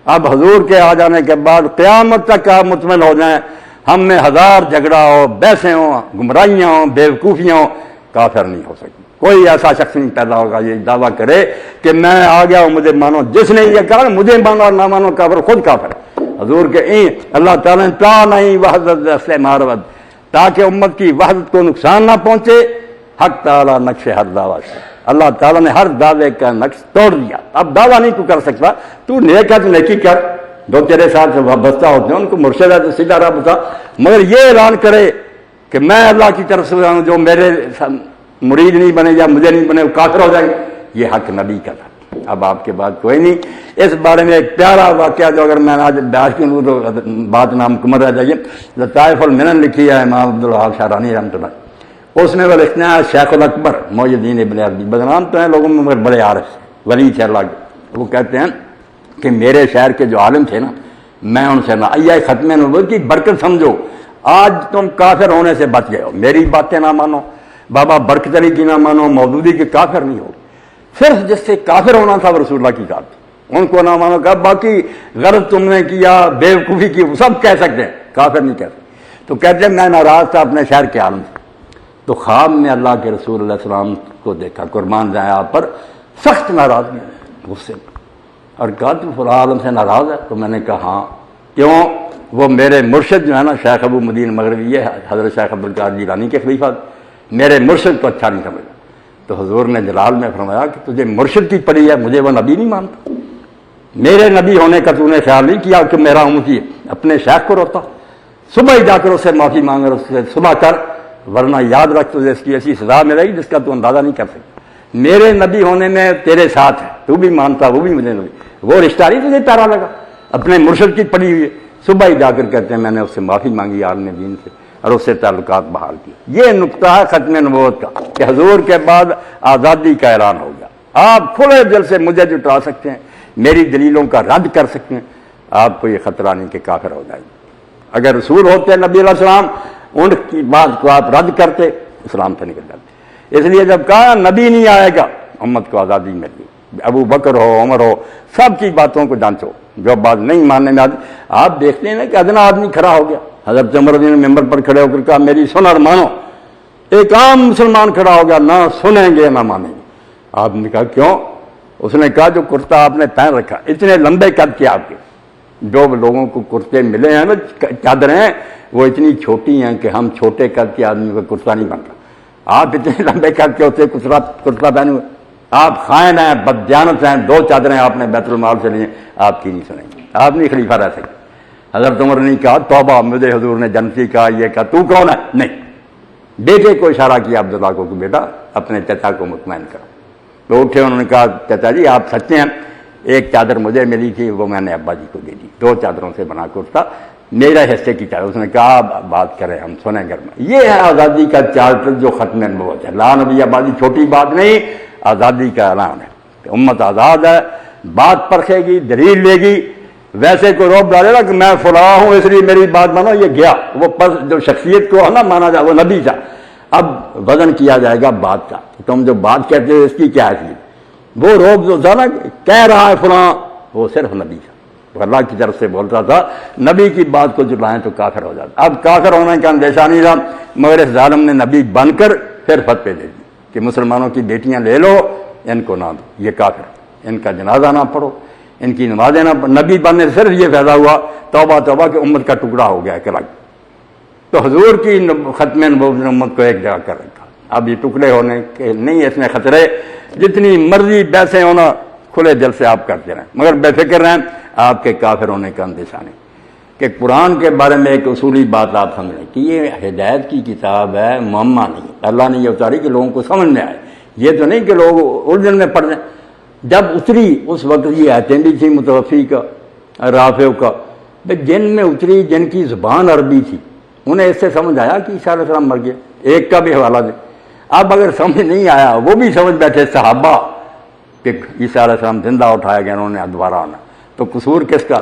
اب حضور کے آ جانے کے بعد قیامت تک آپ مطمئن ہو جائیں، ہم میں 1000 جھگڑا ہو، بحثیں ہوں، گمراہیاں ہوں، بیوقوفیاں ہوں، کافر نہیں ہو سکتی. کوئی ایسا شخص نہیں پیدا ہوگا یہ دعویٰ کرے کہ میں آ گیا ہوں مجھے مانو. جس نے یہ کہا مجھے مانو اور نہ مانو کافر، خود کافر. حضور کے اللہ تعالیٰ نے تا نہیں وحدت سے مارود تاکہ امت کی وحدت کو نقصان نہ پہنچے، حق تعالیٰ نقش ہر دعویٰ سے اللہ تعالیٰ نے ہر دعوے کا نقش توڑ دیا۔ اب دعویٰ نہیں تو کر سکتا، تو نیک ہے تو نیکی کر، جو تیرے ساتھ وابستہ ہوتے ہیں ان کو مرشد ہے تو سیدھا راہ بتا، مگر یہ اعلان کرے کہ میں اللہ کی طرف سے ہوں، جو میرے مرید نہیں بنے یا مجھے نہیں بنے وہ کافر ہو جائیں گے، یہ حق نبی کا تھا۔ اب آپ کے بعد کوئی نہیں۔ اس بارے میں ایک پیارا واقعہ جو اگر میں آج بیان کروں تو بات نامکمل رہ جائیے، لطائف المنن لکھی ہے امام عبدالوہاب شعرانی رحمۃ اللہ، اس میں وہ لکھتے ہیں شیخ الاکبر محی الدین ابن عربی، بدنام تو ہیں لوگوں میں مگر بڑے عارف ولی تھے اللہ کے، وہ کہتے ہیں کہ میرے شہر کے جو عالم تھے نا، میں ان سے نہ ختم نبوت کی برکت سمجھو، آج تم کافر ہونے سے بچ گئے ہو، میری باتیں نہ مانو، بابا برکت علی کی نہ مانو، مودودی کے کافر نہیں ہو، صرف جس سے کافر ہونا تھا وہ رسول اللہ کی ذات، ان کو نہ مانو، کہ باقی غلط تم نے کیا، بے وقوفی کی، سب کہہ سکتے ہیں، کافر نہیں کہتے۔ تو کہتے ہیں میں ناراض تھا اپنے شہر کے عالم سے، تو خواب میں اللہ کے رسول اللہ علیہ السلام کو دیکھا، قربان جائیں آپ پر، سخت ناراضگی غصے میں، اور کہا تو فلاں عالم سے ناراض ہے؟ تو میں نے کہا ہاں، کیوں؟ وہ میرے مرشد جو ہے نا شیخ ابو مدین مغربی، یہ حضرت شیخ عبدالقادر جیلانی کے خلیفہ، میرے مرشد کو اچھا نہیں سمجھا۔ تو حضور نے جلال میں فرمایا کہ تجھے مرشد کی پڑی ہے، مجھے وہ نبی نہیں مانتا، میرے نبی ہونے کا تو نے خیال نہیں کیا کہ میرا امتی ہے، اپنے شیخ کو روتا، صبح ہی جا کر اس سے معافی مانگ رہا، اس سے صبح کر، ورنہ یاد رکھ تجھے اس کی ایسی سزا ملے گی جس کا تو اندازہ نہیں کر سکتا۔ میرے نبی ہونے میں تیرے ساتھ ہے، تو بھی مانتا، وہ بھی مجھے نبی، وہ رشتہ نہیں تجھے پیارا لگا، اپنے مرشد کی پڑی ہوئی ہے۔ صبح ہی جا کر کہتے ہیں میں نے اس سے معافی مانگی عالم دین سے اور اس سے تعلقات بحال کیے۔ یہ نقطہ ہے ختم نبوت کا کہ حضور کے بعد آزادی کا اعلان ہو گیا، آپ کھلے دل سے مجھے جٹا سکتے ہیں، میری دلیلوں کا رد کر سکتے ہیں، آپ کو یہ خطرہ نہیں کہ کافر ہو جائے گا۔ اگر رسول ہوتے نبی علیہ السلام، ان کی بات کو آپ رد کرتے، اسلام سے نکل جاتے۔ اس لیے جب کہا نبی نہیں آئے گا، امت کو آزادی مل گئی، ابو بکر ہو، عمر ہو، سب کی باتوں کو جانچو، جو بات نہیں ماننے میں آتی۔ آپ دیکھتے ہیں نا کہ ادنا آدمی کھڑا ہو گیا، حضرت عمر نے ممبر پر کھڑے ہو کر کہا میری سن اور مانو، ایک عام مسلمان کھڑا ہو گیا، نہ سنیں گے نہ مانیں گے۔ آپ نے کہا کیوں؟ اس نے کہا جو کرتا آپ نے پہن رکھا، اتنے لمبے قد کے آپ کے، جو لوگوں کو کرتے ملے ہیں نا چادریں، وہ اتنی چھوٹی ہیں کہ ہم چھوٹے قد کے آدمی کو کرتا نہیں بنتا، آپ اتنے لمبے قد کے ہوتے کرتا پہنے ہوئے، آپ خائن ہیں، بددیانت ہیں، دو چادریں آپ نے بیت المال سے لی، آپ کی نہیں سنیں گے، آپ نہیں خلیفہ رہ سکتے۔ حضرت عمر نے کہا توبہ، مجھے حضور نے جنتی کہا، یہ کہا تو کون ہے؟ نہیں، بیٹے کو اشارہ کیا عبداللہ کو کہ بیٹا اپنے چچا کو مطمئن کرو۔ تو اٹھے، انہوں نے کہا چچا جی آپ سچے ہیں، ایک چادر مجھے ملی تھی، وہ میں نے ابا جی کو دے دی، دو چادروں سے بنا کرتا، میرا حصے کی چادر۔ اس نے کہا بات کریں، ہم سنیں گھر میں۔ یہ ہے آزادی کا چارٹر جو ختم نبوت ہے، لا نبی آبادی چھوٹی بات نہیں، آزادی کا اعلان ہے کہ امت آزاد ہے، بات پرکھے گی، دلیل لے گی۔ ویسے کوئی روب ڈالے گا کہ میں فلاں ہوں اس لیے میری بات مانو، یہ گیا، وہ پس جو شخصیت کو ہے نا مانا جائے، وہ نبی تھا۔ اب وزن کیا جائے گا بات کا، تم جو بات کہتے ہو اس کی کیا حیثیت؟ وہ روب جو تھا نا کہہ رہا ہے فلاں، وہ صرف نبی تھا، وہ اللہ کی طرف سے بولتا تھا، نبی کی بات کو جٹلائیں تو کافر ہو جاتا۔ اب کافر ہونے کا اندیشہ نہیں تھا، مگر اس ظالم نے نبی بن کر پھر فتوے دے دی کہ مسلمانوں کی بیٹیاں لے لو، ان کو نہ دو، یہ کافر، ان کا جنازہ نہ پڑھو، ان کی نمازیں نہ پڑھو۔ نبی بننے سے صرف یہ فائدہ ہوا، توبہ توبہ کہ امت کا ٹکڑا ہو گیا کہ الگ۔ تو حضور کی ختم نبوت نے امت کو ایک جگہ کر رکھا، اب یہ ٹکڑے ہونے کے نہیں، اس میں خطرے، جتنی مرضی بحثیں ہونا کھلے دل سے آپ کرتے رہیں، مگر بے فکر رہیں، آپ کے کافر ہونے کا اندیشہ نہیں۔ کہ قرآن کے بارے میں ایک اصولی بات آپ سمجھیں کہ یہ ہدایت کی کتاب ہے، معمہ نہیں، اللہ نے یہ اتاری کہ لوگوں کو سمجھ میں آئے، یہ تو نہیں کہ لوگ اردن میں پڑھ جائیں۔ جب اتری اس وقت یہ آیتیں بھی تھیں متوفی کا، رافع کا، جن میں اتری، جن کی زبان عربی تھی، انہیں اس سے سمجھ آیا کہ عیسیٰ علیہ السلام مر گیا، ایک کا بھی حوالہ دے۔ اب اگر سمجھ نہیں آیا، وہ بھی سمجھ بیٹھے صحابہ کہ عیسیٰ علیہ السلام زندہ اٹھایا گیا، انہوں نے دوبارہ آنا، تو قصور کس کا؟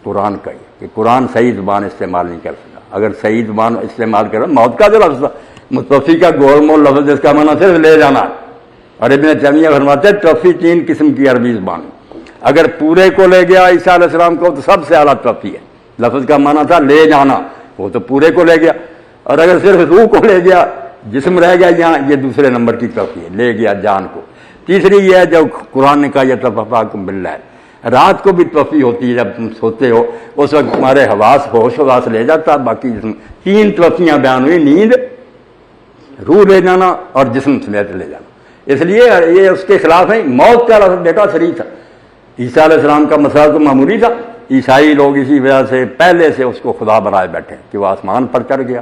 قرآن کا ہی، کہ قرآن صحیح زبان استعمال نہیں کر سکا۔ اگر صحیح زبان استعمال کرو، موت کا جو لفظ تھا، متوفی کا گول مول لفظ جس کا معنی صرف لے جانا، اور ابن تیمیہ فرماتے ہیں توفی 3 قسم کی عربی زبان، اگر پورے کو لے گیا عیسیٰ علیہ السلام کو تو سب سے اعلیٰ توفی ہے، لفظ کا معنی تھا لے جانا، وہ تو پورے کو لے گیا، اور اگر صرف روح کو لے گیا، جسم رہ گیا یہاں، یہ دوسرے نمبر کی توفی ہے، لے گیا جان کو۔ تیسری یہ ہے جو قرآن نے کہا یتفقاکم باللہ، رات کو بھی توفی ہوتی ہے، جب تم سوتے ہو اس وقت تمہارے حواس ہوش حواس لے جاتا، باقی جسم، 3 توفیاں بیان ہوئی، نیند، روح لے جانا اور جسم سمیت لے جانا۔ اس لیے یہ اس کے خلاف ہے۔ موت کا لفظ بیٹا صریح تھا، عیسیٰ علیہ السلام کا مسئلہ تو معمولی تھا، عیسائی لوگ اسی وجہ سے پہلے سے اس کو خدا بنائے بیٹھے کہ وہ آسمان پر چڑھ گیا،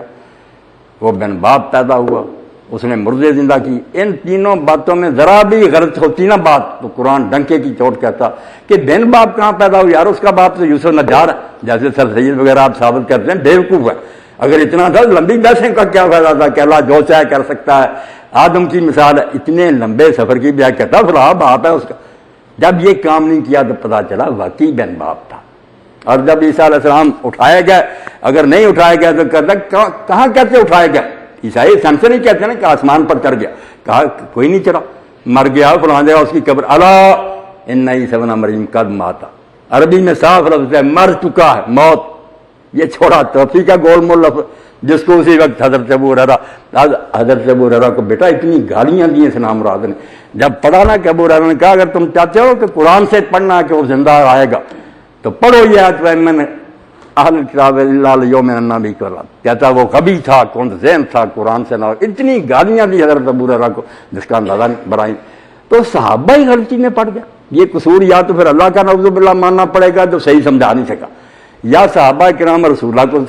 وہ بن باپ پیدا ہوا، اس نے مردے زندہ کی۔ ان تینوں باتوں میں ذرا بھی غلط ہوتی نا بات تو قرآن ڈنکے کی چوٹ کہتا کہ بن باپ کہاں پیدا ہوا، یار اس کا باپ تو یوسف نجار ہے، جیسے سر سید وغیرہ آپ ثابت کرتے ہیں، بیوقوف ہے۔ اگر اتنا تھا لمبی بحثیں کا کیا فائدہ تھا کہ اللہ جو چاہے کر سکتا ہے۔ آدم کی مثال ہے، اتنے لمبے سفر کی بیا کہتا فلاں باپ ہے اس کا، جب یہ کام نہیں کیا تو پتا چلا واقعی بن باپ تھا۔ اور جب عیسیٰ علیہ السلام اٹھائے گئے، اگر نہیں اٹھائے گئے تو کہتا کہاں کہتے اٹھائے گئے، عیسائی سن سے نہیں کہتے نا کہ آسمان پر چڑھ گیا، کہا کوئی نہیں چڑھا، مر گیا فلاں جگہ اس کی قبر، اللہ ان عیسی ابن مریم قد ماتا، عربی میں صاف لفظ ہے مر چکا ہے، موت۔ یہ چھوڑا توفی کا گول مول لفظ، جس کو اسی وقت حضرت ابو ہریرہ کو بیٹا اتنی گالیاں دی اس نام مراد نے، جب پڑھا نا کہ ابو ہریرہ نے کہا اگر تم چاہتے ہو کہ قرآن سے پڑھنا کہ وہ زندہ آئے گا تو پڑھو یہ آیت میں نے اہل کتاب اللہ الیوم نبی کو، کہتا وہ کبھی تھا کون ذہن تھا قرآن سے نہ، اتنی گالیاں دی حضرت ابو ہریرہ کو جس کا اندازہ نہیں بڑھائی۔ تو صحابہ ہی غلطی میں پڑ گیا، یہ قصور یا تو پھر اللہ کا نعوذ باللہ ماننا پڑے گا جو صحیح سمجھا نہیں سکا، یا صحابہ کرام رسول اللہ کو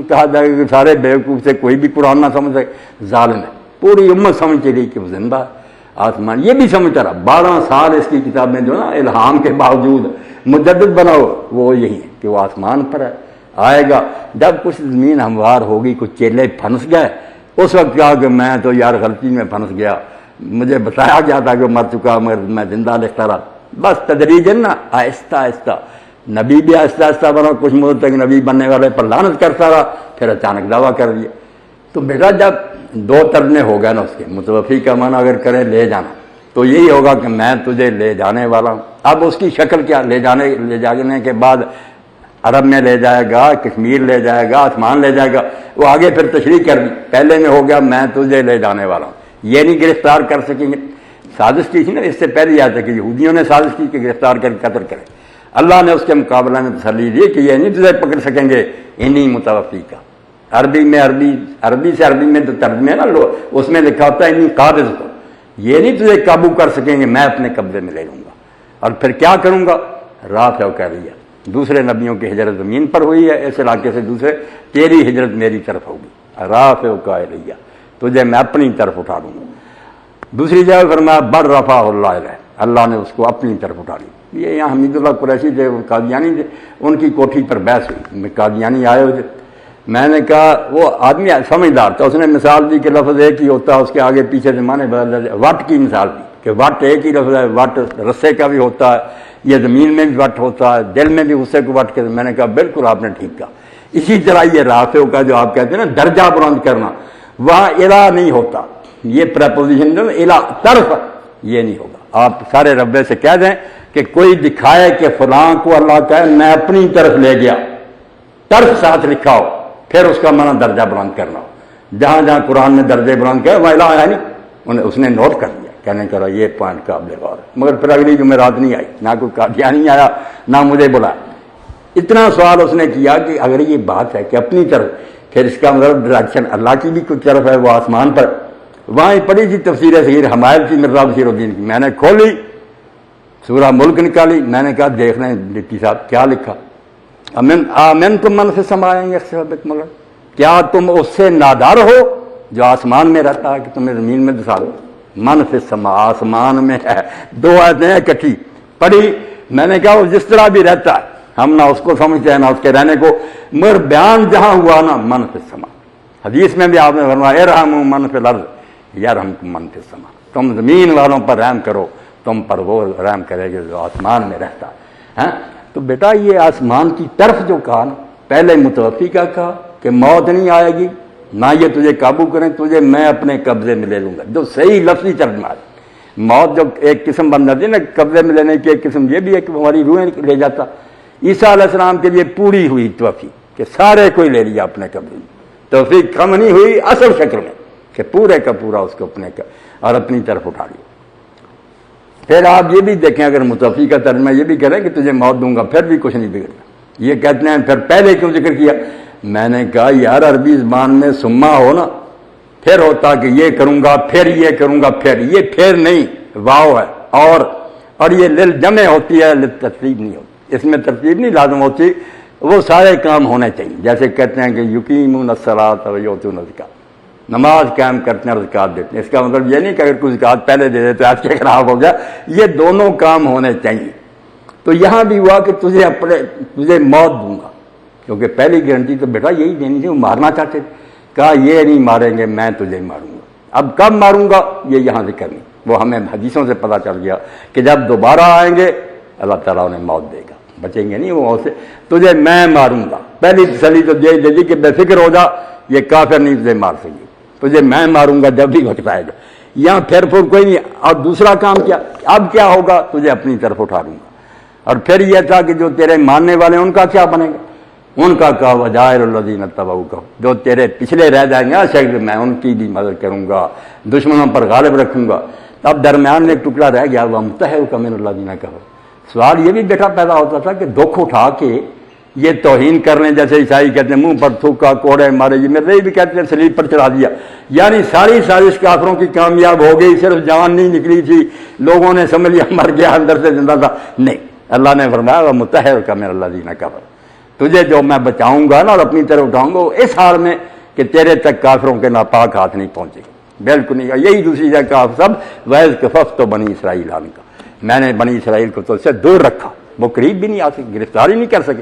کہا جائے کہ سارے بیوقوف سے کوئی بھی قرآن نہ سمجھ سکے، ظالم ہے۔ پوری امت سمجھتی رہی کہ وہ زندہ ہے آسمان، یہ بھی سمجھتا رہا 12 سال اس کی کتاب میں جو نا الہام کے باوجود مجدد بناؤ وہ یہی ہے کہ وہ آسمان پر ہے، آئے گا۔ جب کچھ زمین ہموار ہوگی، کچھ چیلے پھنس گئے، اس وقت کہا کہ میں تو یار غلطی میں پھنس گیا، مجھے بتایا گیا تھا کہ مر چکا مگر میں زندہ لکھتا رہا۔ بس تدریجاً نا آہستہ آہستہ نبی بھی آہستہ آہستہ بنا، کچھ مدت تک نبی بننے والے پر لعنت کرتا رہا، پھر اچانک دعویٰ کر دیا۔ تو بیٹا جب 2 ترجمے ہو گئے نا اس کے، متوفی کا معنی اگر کریں لے جانا تو یہی ہوگا کہ میں تجھے لے جانے والا ہوں۔ اب اس کی شکل کیا، لے جانے کے بعد عرب میں لے جائے گا، کشمیر لے جائے گا، آسمان لے جائے گا، وہ آگے پھر تشریح کر دی۔ پہلے میں ہو گیا میں تجھے لے جانے والا ہوں، یہ نہیں گرفتار کر سکیں گے، سازش کی تھی نا اس سے پہلے آتا کہ یہودیوں نے سازش کی کہ گرفتار کر قتل کرے، اللہ نے اس کے مقابلہ میں تسلی دی کہ یہ نہیں تجھے پکڑ سکیں گے انہی متوفی کا۔ عربی سے عربی میں تو ترجمے ہے نا، اس میں لکھا ہوتا ہے انہی قابض کو، یہ نہیں تجھے قابو کر سکیں گے، میں اپنے قبضے میں لے لوں گا۔ اور پھر کیا کروں گا، رافع کہہ رہی ہے دوسرے نبیوں کی ہجرت زمین پر ہوئی ہے اس علاقے سے دوسرے، تیری ہجرت میری طرف ہوگی، رافع کہہ رہی ہے تجھے میں اپنی طرف اٹھا لوں گا۔ دوسری جگہ فرمایا بر رفع اللہ علیہ، اللہ نے اس کو اپنی طرف اٹھا لی۔ یہ یہاں حمید اللہ قریشی تھے، قادیانی تھے، ان کی کوٹھی پر بحث ہوئی، قادیانی آئے ہوئے، میں نے کہا وہ آدمی سمجھدار تھا، اس نے مثال دی کہ لفظ ایک ہی ہوتا ہے، اس کے آگے پیچھے سے معنی بدل جاتے، وٹ کی مثال دی کہ وٹ ایک ہی لفظ ہے، وٹ رسے کا بھی ہوتا ہے، یہ زمین میں بھی وٹ ہوتا ہے، دل میں بھی غصے کو وٹ کے، میں نے کہا بالکل آپ نے ٹھیک کہا۔ اسی طرح یہ رافع کا جو آپ کہتے ہیں نا درجہ بلند کرنا، وہاں الہ نہیں ہوتا، یہ پریپوزیشن جو الہ طرف، یہ نہیں ہوگا۔ آپ سارے ربے سے کہہ دیں کہ کوئی دکھائے کہ فلاں کو اللہ کہے میں اپنی طرف لے گیا، طرف ساتھ لکھا ہو، پھر اس کا معنی درجہ بلند کرنا ہو۔ جہاں جہاں قرآن میں درجے بلند کیا وہاں الہ ہے نہیں، اس نے نوٹ کر دیا، کہنے کرا یہ پوائنٹ قابل غور ہے، مگر پھر اگلی جمعرات نہیں آئی، نہ کوئی قادیانی آیا نہ مجھے بلایا۔ اتنا سوال اس نے کیا کہ اگر یہ بات ہے کہ اپنی طرف، پھر اس کا مطلب ڈائریکشن اللہ کی بھی کوئی طرف ہے، وہ آسمان پر۔ وہاں پڑھی تھی تفسیر صغیر حمائل کی مرزا بشیر الدین کی، میں نے کھولی سورہ ملک نکالی، میں نے کہا دیکھ لیں ڈپٹی صاحب کیا لکھا، آمن تم من فی السماء یخسفکم الارض، کیا تم اس سے نادار ہو جو آسمان میں رہتا ہے کہ تمہیں زمین میں دسا دو؟ من فی السماء آسمان میں ہے، 2 آیتیں اکٹھی پڑھی، میں نے کہا وہ جس طرح بھی رہتا ہے ہم نہ اس کو سمجھتے ہیں نہ اس کے رہنے کو، مگر بیان جہاں ہوا نا من فی السماء، حدیث میں بھی آپ نے فرمایا ارحموا من فی الارض یرحمکم من فی السماء، تم زمین والوں پر رحم کرو تم پر وہ رحم کرے گا جو آسمان میں رہتا ہے۔ تو بیٹا یہ آسمان کی طرف جو کہا نا، پہلے متوفی کا کہا کہ موت نہیں آئے گی، نہ یہ تجھے قابو کریں، تجھے میں اپنے قبضے میں لے لوں گا، جو صحیح لفظی ترجمہ ہے۔ موت جب ایک قسم بن جاتی ہے نا قبضے میں لینے کی، ایک قسم یہ بھی ہے کہ ہماری روحیں لے جاتا۔ عیسیٰ علیہ السلام کے لیے پوری ہوئی توفیق کہ سارے کوئی لے لیا اپنے قبضے میں، توفیق کم نہیں ہوئی اصل شکل میں کہ پورے کا پورا اس کو اپنے اور اپنی طرف اٹھا لیا۔ پھر آپ یہ بھی دیکھیں، اگر متوفی کا ترجمہ یہ بھی کریں کہ تجھے موت دوں گا، پھر بھی کچھ نہیں بگڑنا۔ یہ کہتے ہیں پھر پہلے کیوں ذکر کیا؟ میں نے کہا یار عربی زبان میں سما ہو نا، پھر ہوتا کہ یہ کروں گا، پھر یہ کروں گا، پھر نہیں، واو ہے اور یہ لل جمع ہوتی ہے، ترتیب نہیں ہوتی، اس میں ترتیب نہیں لازم ہوتی، وہ سارے کام ہونے چاہیے۔ جیسے کہتے ہیں کہ یقیمون الصلاۃ و یؤتون الزکاۃ، نماز قائم کرتے ہیں اور زکات دیتے ہیں، اس کا مطلب یہ نہیں کہ اگر کوئی زکات پہلے دے دے تو آج کے خراب ہو گیا، یہ دونوں کام ہونے چاہیے۔ تو یہاں بھی ہوا کہ تجھے موت دوں گا، کیونکہ پہلی گارنٹی تو بیٹا یہی دینی تھی، وہ مارنا چاہتے تھے، کہا یہ نہیں ماریں گے، میں تجھے ماروں گا۔ اب کب ماروں گا یہ یہاں ذکر نہیں، وہ ہمیں حدیثوں سے پتہ چل گیا کہ جب دوبارہ آئیں گے اللہ تعالیٰ انہیں موت دے گا، بچیں گے نہیں وہ سے، تجھے میں ماروں گا۔ پہلی تسلی تو دے دی کہ بے فکر ہو جا، یہ کافر نہیں تجھے مار سکے، تجھے میں ماروں گا جب بھی وقت آئے گا، یہاں پھر کوئی نہیں۔ اور دوسرا کام کیا؟ اب کیا ہوگا؟ تجھے اپنی طرف اٹھا لوں گا۔ اور پھر یہ تھا کہ جو تیرے ماننے والے ان کا کیا بنے گا؟ ان کا کہا وجائر الذین اتبعوک، جو تیرے پچھلے رہ جائیں گے شکل میں ان کی بھی مدد کروں گا، دشمنوں پر غالب رکھوں گا۔ تب درمیان میں ایک ٹکڑا رہ گیا، وہ متحرک من الذین کفروا۔ سوال یہ بھی بیٹا پیدا ہوتا تھا کہ دکھ اٹھا کے یہ توہین کر لیں، جیسے عیسائی کہتے ہیں منہ پر تھوکا، کوڑے مارے، یہ میرے بھی کہتے ہیں صلیب پر چڑھا دیا، یعنی ساری سازش کافروں کی کامیاب ہو گئی، صرف جان نہیں نکلی تھی، لوگوں نے سمجھ لیا مر گیا، اندر سے زندہ تھا۔ نہیں، اللہ نے فرمایا وہ متحرک من الذین کفروا، تجھے جو میں بچاؤں گا نا اور اپنی طرف اٹھاؤں گا، اس حال میں کہ تیرے تک کافروں کے ناپاک ہاتھ نہیں پہنچے گا، بالکل نہیں۔ یہی دوسری جگہ کہا سب وَإِذْ كَفَفْتُ بَنِي إِسْرَائِيلَ عَنْكَ، میں نے بنی اسرائیل کو تو اس سے دور رکھا، وہ قریب بھی نہیں آ سکے، گرفتار ہی نہیں کر سکے۔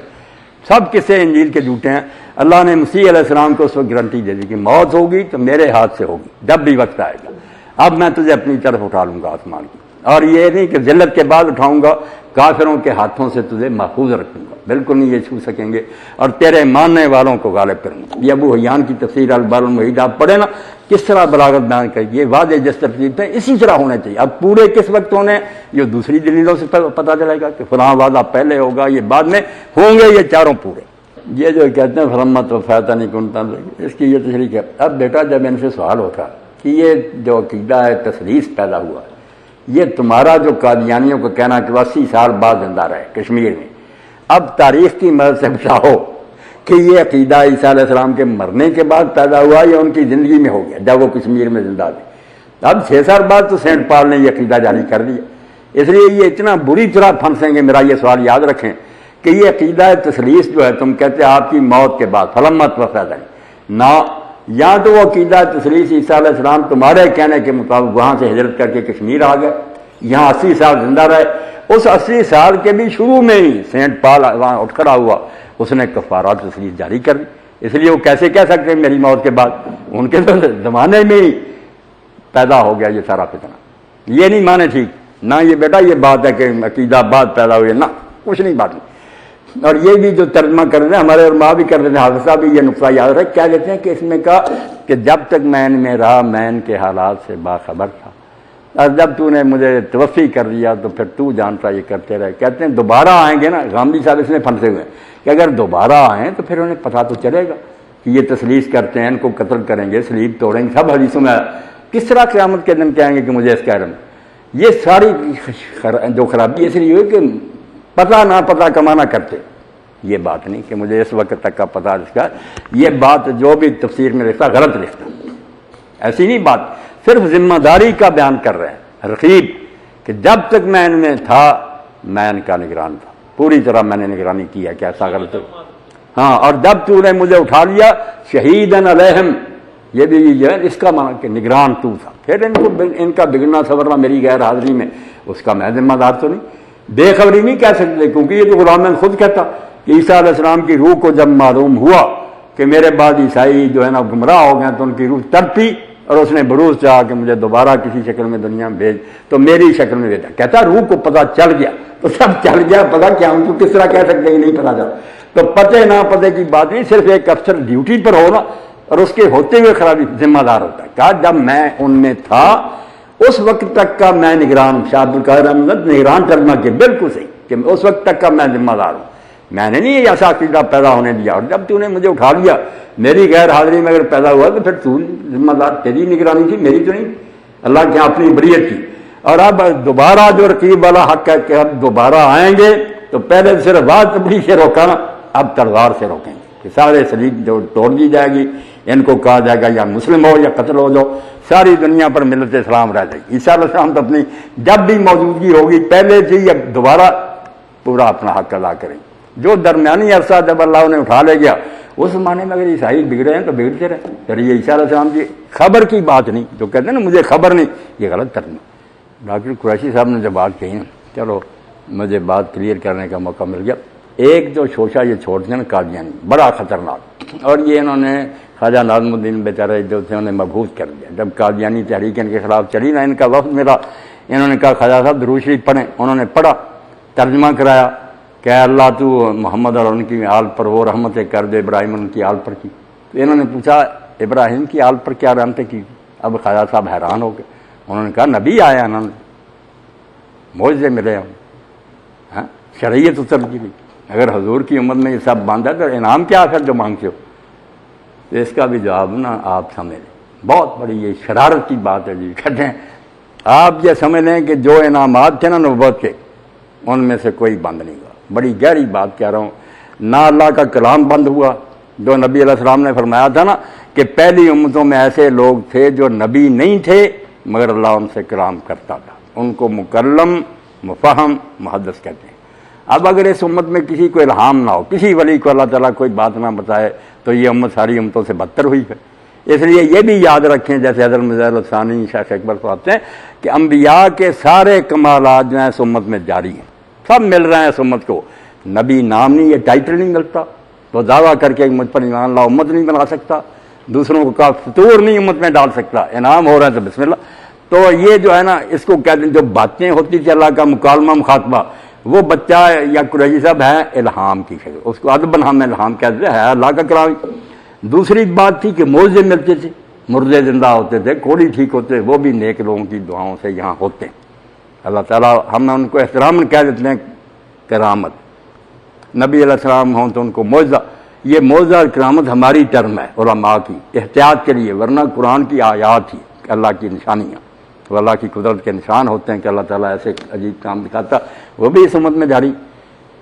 سب قصے انجیل کے جھوٹے ہیں۔ اللہ نے مسیح علیہ السلام کو اس وقت گارنٹی دے دی کہ موت ہوگی تو میرے ہاتھ سے ہوگی، جب بھی وقت آئے گا، اب میں تجھے اپنی طرف اٹھا لوں گا آسمان کی، اور یہ نہیں کہ ذلت کے بعد اٹھاؤں گا، کافروں کے ہاتھوں سے تجھے محفوظ رکھوں گا، بالکل نہیں یہ چھو سکیں گے، اور تیرے ماننے والوں کو غالب کروں گا۔ یہ ابو حیان کی تفسیر البار المحیط آپ پڑھیں نا، کس طرح بلاغت بیان کر، یہ واضح جس ترتیب ہے اسی طرح ہونے چاہیے۔ اب پورے کس وقت ہونے یہ دوسری دلیلوں سے پتہ چلے گا کہ فلاں وعدہ پہلے ہوگا، یہ بعد میں ہوں گے، یہ چاروں پورے۔ یہ جو کہتے ہیں فرمت و فیتا نہیں کنتا، اس کی یہ تشریح ہے۔ اب بیٹا جب ان سے سوال ہوتا کہ یہ جو عقیدہ ہے تثلیث پیدا ہوا ہے، یہ تمہارا جو قادیانیوں کو کہنا کہ 80 سال بعد زندہ رہے کشمیر میں، اب تاریخ کی مدد سے بتاؤ کہ یہ عقیدہ عیسیٰ علیہ السلام کے مرنے کے بعد پیدا ہوا یا ان کی زندگی میں ہو گیا جب وہ کشمیر میں زندہ تھے؟ اب 6 سال بعد تو سینٹ پال نے یہ عقیدہ جاری کر دیا، اس لیے یہ اتنا بری طرح پھنسیں گے۔ میرا یہ سوال یاد رکھیں کہ یہ عقیدہ تثلیث جو ہے تم کہتے ہیں آپ کی موت کے بعد فلمت وفیدہ نہ، یا تو وہ عقیدہ تثلیث عیسیٰ علیہ السلام تمہارے کہنے کے مطابق وہاں سے ہجرت کر کے کشمیر آ گئے، یہاں 80 سال زندہ رہے، اس 80 سال کے بھی شروع میں ہی سینٹ پال وہاں اٹھ کھڑا ہوا، اس نے کفارات تثلیث جاری کر دی، اس لیے وہ کیسے کہہ سکتے ہیں میری موت کے بعد؟ ان کے زمانے میں ہی پیدا ہو گیا یہ سارا فتنہ۔ یہ نہیں مانے ٹھیک نہ، یہ بیٹا یہ بات ہے کہ عقیدہ بعد پیدا ہوئی، نہ کچھ نہیں بات نہیں۔ اور یہ بھی جو ترجمہ کر رہے ہیں ہمارے علماء بھی کر رہے ہیں، حافظ صاحب بھی یہ نقطہ یاد رکھ، کیا کہتے ہیں کہ اس میں کہا کہ جب تک میں ان میں رہا میں ان کے حالات سے باخبر تھا، اور جب تو نے مجھے توفی کر دیا تو پھر تو جانتا یہ کرتے رہے۔ کہتے ہیں دوبارہ آئیں گے نا، غامدی صاحب اس میں پھنسے ہوئے ہیں کہ اگر دوبارہ آئیں تو پھر انہیں پتہ تو چلے گا کہ یہ تثلیث کرتے ہیں، ان کو قتل کریں گے، سلیب توڑیں گے، سب حدیثوں میں کس طرح قیامت کے دن کہیں گے کہ مجھے اس کا علم۔ یہ ساری جو خرابی اس لیے ہوئی کہ پتہ نہ پتہ کمانا کرتے، یہ بات نہیں کہ مجھے اس وقت تک کا پتہ اس کا، یہ بات جو بھی تفسیر میں لکھتا غلط لکھتا، ایسی نہیں بات، صرف ذمہ داری کا بیان کر رہے ہیں رقیب کہ جب تک میں ان میں تھا میں ان کا نگران تھا، پوری طرح میں نے نگرانی کیا کہ ایسا غلط ہاں، اور جب تو نے مجھے اٹھا لیا شہیدن علیہم، یہ بھی جو ہے اس کا معنی کہ نگران تو تھا، پھر ان کا بگڑنا سورنا میری غیر حاضری میں اس کا میں ذمہ دار تو نہیں، بے خبری نہیں کہہ سکتے، کیونکہ یہ تو غلام خود کہتا کہ عیسیٰ علیہ السلام کی روح کو جب معلوم ہوا کہ میرے بعد عیسائی جو ہے نا گمراہ ہو گئے تو ان کی روح تڑپی اور اس نے بروز چاہا کہ مجھے دوبارہ کسی شکل میں دنیا میں بھیج، تو میری شکل میں بھیجا۔ کہتا روح کو پتہ چل گیا، تو سب چل گیا، پتہ کیا ان کو کس طرح کہہ سکتے ہیں نہیں پتہ چلا، تو پتہ نہ پتہ کی بات نہیں، صرف ایک افسر ڈیوٹی پر ہو نا اور اس کے ہوتے ہوئے خرابی ذمہ دار ہوتا ہے۔ کہا جب میں ان میں تھا اس وقت تک کا میں نگران، شاہ عبد القادر احمد نگران کرنا کہ بالکل صحیح کہ اس وقت تک کا میں ذمہ دار ہوں، میں نے نہیں ایسا عقیدہ پیدا ہونے دیا، اور جب تو نے مجھے اٹھا لیا میری غیر حاضری میں اگر پیدا ہوا تو پھر تو ذمہ دار، تیری نگرانی تھی میری تو نہیں، اللہ کے اپنی بریت کی۔ اور اب دوبارہ جو رقیب والا حق ہے کہ اب دوبارہ آئیں گے تو پہلے صرف بات تبلیغ سے روکا نا، اب تلوار سے روکیں گے کہ سارے سلیب جو توڑ دی جائے گی، ان کو کہا جائے گا یا مسلم ہو یا قتل ہو جاؤ، ساری دنیا پر ملت اسلام رہ جائے گی۔ عیسیٰ علیہ السلام تو اپنی جب بھی موجودگی ہوگی پہلے سے ہی اب دوبارہ پورا اپنا حق ادا کریں۔ جو درمیانی عرصہ جب اللہ انہیں اٹھا لے گیا، اس زمانے میں اگر عیسائی بگڑے ہیں تو بگڑتے رہے، پھر یہ عیسیٰ علیہ السلام کی خبر کی بات نہیں، جو کہتے ہیں نا مجھے خبر نہیں، یہ غلط ترجمہ۔ ڈاکٹر قریشی صاحب نے جب بات کہی نا، چلو مجھے بات کلیئر کرنے کا موقع مل گیا۔ ایک جو شوشہ یہ چھوڑتے ہیں نا قادیانی، بڑا خطرناک، اور یہ انہوں نے خواجہ ناظم الدین بیچارے جو تھے انہیں مبہوت کر دیا۔ جب قادیانی تحریک ان کے خلاف چلی نا، ان کا وفد ملا، انہوں نے کہا خواجہ صاحب درود شریف پڑھیں، انہوں نے پڑھا، ترجمہ کرایا کہ اللہ تو محمد اور ان کی آل پر وہ رحمتیں کر دے، ابراہیم ان کی آل پر کی۔ تو انہوں نے پوچھا ابراہیم کی آل پر کیا رحمتیں کی؟ اب خواجہ صاحب حیران ہو گئے، انہوں نے کہا نبی آئے، انہوں نے معجزے ملے ہم، ہاں شریعت اتر کی بھی، اگر حضور کی امت میں یہ سب باندھا تو انعام کیا آخر جو مانگتے ہو؟ تو اس کا بھی جواب نا آپ سمجھ لیں، بہت بڑی یہ شرارت کی بات ہے جی۔ کہتے ہیں آپ یہ سمجھ لیں کہ جو انعامات تھے نا نبوت کے، ان میں سے کوئی بند نہیں ہوا۔ بڑی گہری بات کہہ رہا ہوں، نہ اللہ کا کلام بند ہوا، جو نبی علیہ السلام نے فرمایا تھا نا کہ پہلی امتوں میں ایسے لوگ تھے جو نبی نہیں تھے مگر اللہ ان سے کلام کرتا تھا، ان کو مکلم، مفہم، محدث کہتے ہیں۔ اب اگر اس امت میں کسی کو الہام نہ ہو، کسی ولی کو اللہ تعالیٰ کوئی بات نہ بتائے تو یہ امت ساری امتوں سے بدتر ہوئی ہے۔ اس لیے یہ بھی یاد رکھیں، جیسے حضرت مظہر الثانی شیخ اکبر فرماتے ہیں کہ انبیاء کے سارے کمالات جو ہیں اس امت میں جاری ہیں، سب مل رہے ہیں اس امت کو۔ نبی نام نہیں، یہ ٹائٹل نہیں ملتا تو دعویٰ کر کے مجھ پر ایمان لا امت نہیں بنا سکتا، دوسروں کو کا فطور نہیں امت میں ڈال سکتا، انعام ہو رہا ہے تو بسم اللہ۔ تو یہ جو ہے نا اس کو کہتے ہیں جو باتیں ہوتی تھی اللہ کا مکالمہ مخاطبہ، وہ بچہ یا قریشی صاحب ہے الہام کی شکل، اس کو ادباً ہم الہام کہتے ہیں، اللہ کا کلام۔ دوسری بات تھی کہ معجزے ملتے تھے، مردے زندہ ہوتے تھے، کوڑی ٹھیک ہوتے، وہ بھی نیک لوگوں کی دعاؤں سے یہاں ہوتے ہیں۔ اللہ تعالیٰ ہم ان کو احترام کہہ دیتے ہیں کرامت، نبی علیہ السلام ہوں تو ان کو معجزہ۔ یہ معجزہ اور کرامت ہماری ٹرم ہے علماء کی احتیاط کے لیے، ورنہ قرآن کی آیات ہی اللہ کی نشانیاں، وہ اللہ کی قدرت کے نشان ہوتے ہیں کہ اللہ تعالیٰ ایسے عجیب کام دکھاتا، وہ بھی اس امت میں جاری۔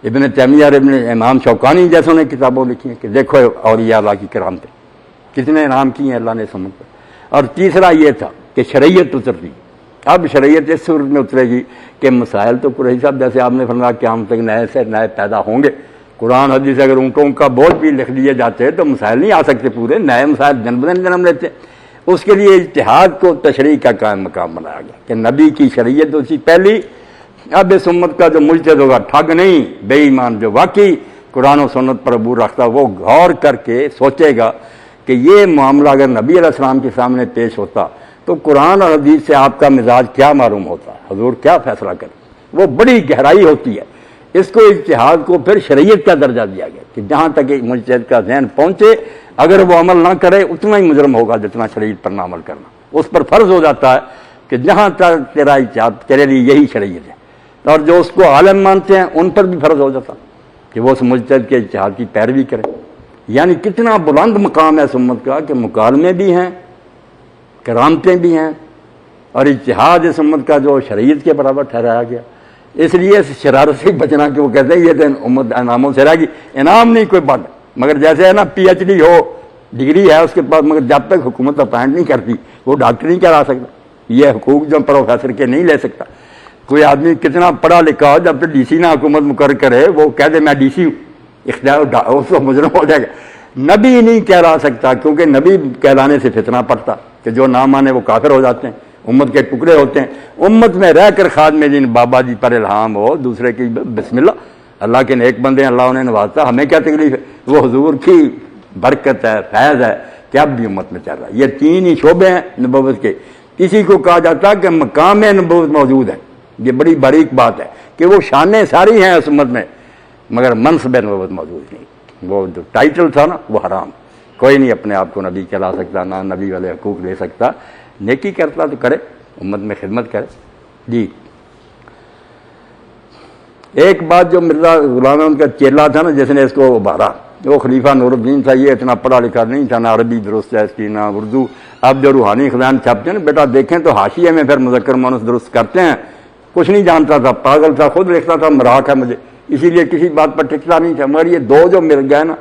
ابن تیمیہ اور ابن امام شوکانی جیسوں نے کتابوں لکھی ہیں کہ دیکھو اولیاء اللہ کی کرامتیں کتنے انعام کی ہیں اللہ نے اس امت پر۔ اور تیسرا یہ تھا کہ شریعت اترتی، اب شریعت اس صورت میں اترے گی کہ مسائل تو قریشی صاحب جیسے آپ نے فرمایا قیامت تک نئے سے نئے پیدا ہوں گے۔ قرآن حدیث اگر اونٹوں کا بوجھ بھی لکھ دیے جاتے ہیں تو مسائل نہیں آ سکتے پورے، نئے مسائل جنم لیتے ہیں۔ اس کے لیے اجتہاد کو تشریح کا قائم مقام بنایا گیا کہ نبی کی شریعت اسی پہلی، اب اس امت کا جو مجتہد ہوگا ٹھگ نہیں، بے ایمان، جو واقعی قرآن و سنت پر عبور رکھتا وہ غور کر کے سوچے گا کہ یہ معاملہ اگر نبی علیہ السلام کے سامنے پیش ہوتا تو قرآن اور حدیث سے آپ کا مزاج کیا معلوم ہوتا، حضور کیا فیصلہ کرے، وہ بڑی گہرائی ہوتی ہے۔ اس کو اجتہاد کو پھر شریعت کا درجہ دیا گیا کہ جہاں تک ایک مجتہد کا ذہن پہنچے، اگر وہ عمل نہ کرے اتنا ہی مجرم ہوگا جتنا شریعت پر نہ عمل کرنا۔ اس پر فرض ہو جاتا ہے کہ جہاں تک تیرا اجتہاد تیرے لیے یہی شریعت ہے، اور جو اس کو عالم مانتے ہیں ان پر بھی فرض ہو جاتا کہ وہ اس مجتہد کے اجتہاد کی پیروی کرے۔ یعنی کتنا بلند مقام ہے اس امت کا کہ مکالمے بھی ہیں، کرامتیں بھی ہیں، اور اجتہاد اس امت کا جو شریعت کے برابر ٹھہرایا گیا۔ اس لیے اس شرارت سے بچنا کہ وہ کہتے ہیں یہ تو امت انعاموں سے رہے گی، انعام نہیں کوئی بات، مگر جیسے ہے نا پی ایچ ڈی ہو، ڈگری ہے اس کے پاس، مگر جب تک حکومت اپائنٹ نہیں کرتی وہ ڈاکٹر نہیں کرا سکتا، یہ حقوق جو پروفیسر کے نہیں لے سکتا۔ کوئی آدمی کتنا پڑھا لکھا ہو، جب تک ڈی سی نہ حکومت مقرر کرے وہ کہہ دے میں ڈی سی ہوں، اختیار اس کو مجرم ہو جائے گا۔ نبی نہیں کہلا سکتا کیونکہ نبی کہلانے سے فتنہ پڑتا کہ جو نہ مانے وہ کافر ہو جاتے ہیں، امت کے ٹکڑے ہوتے ہیں۔ امت میں رہ کر خادم دین بابا جی پر الہام ہو، دوسرے کی بسم اللہ، اللہ کے نیک بندے اللہ انہیں نوازتا، ہمیں کیا تکلیف ہے؟ وہ حضور کی برکت ہے، فیض ہے کہ اب بھی امت میں چل رہا ہے۔ یہ تین ہی شعبے ہیں نبوت کے، کسی کو کہا جاتا کہ مقام نبوت موجود ہے، یہ بڑی باریک بات ہے کہ وہ شانیں ساری ہیں اس امت میں مگر منصب نبوت موجود نہیں۔ وہ جو ٹائٹل تھا نا وہ حرام، کوئی نہیں اپنے آپ کو نبی کہلا سکتا، نہ نبی والے حقوق لے سکتا، نیکی کرتا تو کرے، امت میں خدمت کرے۔ جی ایک بات جو مرزا غلام احمد کا چیلا تھا نا جس نے اس کو ابھارا، وہ خلیفہ نور الدین تھا، یہ اتنا پڑھا لکھا نہیں تھا، نہ عربی درست ہے اس کی نہ اردو، اب جو روحانی خزان چھپتے ہیں نا بیٹا دیکھیں تو حاشیے میں پھر مذکر مونث درست کرتے ہیں. کچھ نہیں جانتا تھا، پاگل تھا، خود لکھتا تھا مراق ہے مجھے، اسی لیے کسی بات پر ٹکتا نہیں تھا. مگر یہ دو جو مل گئے نا،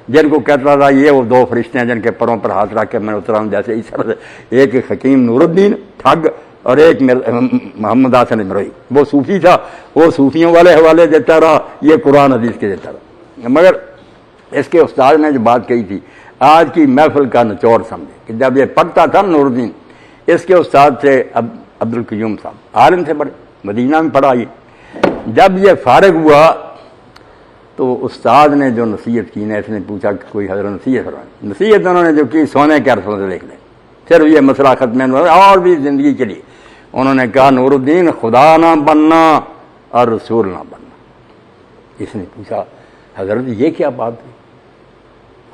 جن کو کہتا تھا یہ وہ دو فرشتے ہیں جن کے پروں پر ہاتھ رکھ کے میں اترا ہوں، جیسے اس طرح سے ایک حکیم نور الدین ٹھگ اور ایک محمد حسن امروئی، وہ صوفی تھا، وہ صوفیوں والے حوالے دیتا رہا، یہ قرآن حدیث کے دیتا رہا. مگر اس کے استاد نے جو بات کہی تھی آج کی محفل کا نچوڑ سمجھے کہ جب یہ پڑھتا تھا نور الدین، اس کے استاد تھے عبدالقیوم صاحب، عالم سے بڑے، مدینہ میں پڑھا یہ. جب یہ فارغ ہوا تو استاد نے جو نصیحت کی نا، اس نے پوچھا کہ کوئی حضرت نصیحت فرمائے. نصیحت انہوں نے جو کی سونے کے عرصوں سے لکھ لیں، صرف یہ مسئلہ ختم اور بھی زندگی کے لیے. انہوں نے کہا نور الدین خدا نہ بننا اور رسول نہ بننا. اس نے پوچھا حضرت یہ کیا بات ہے،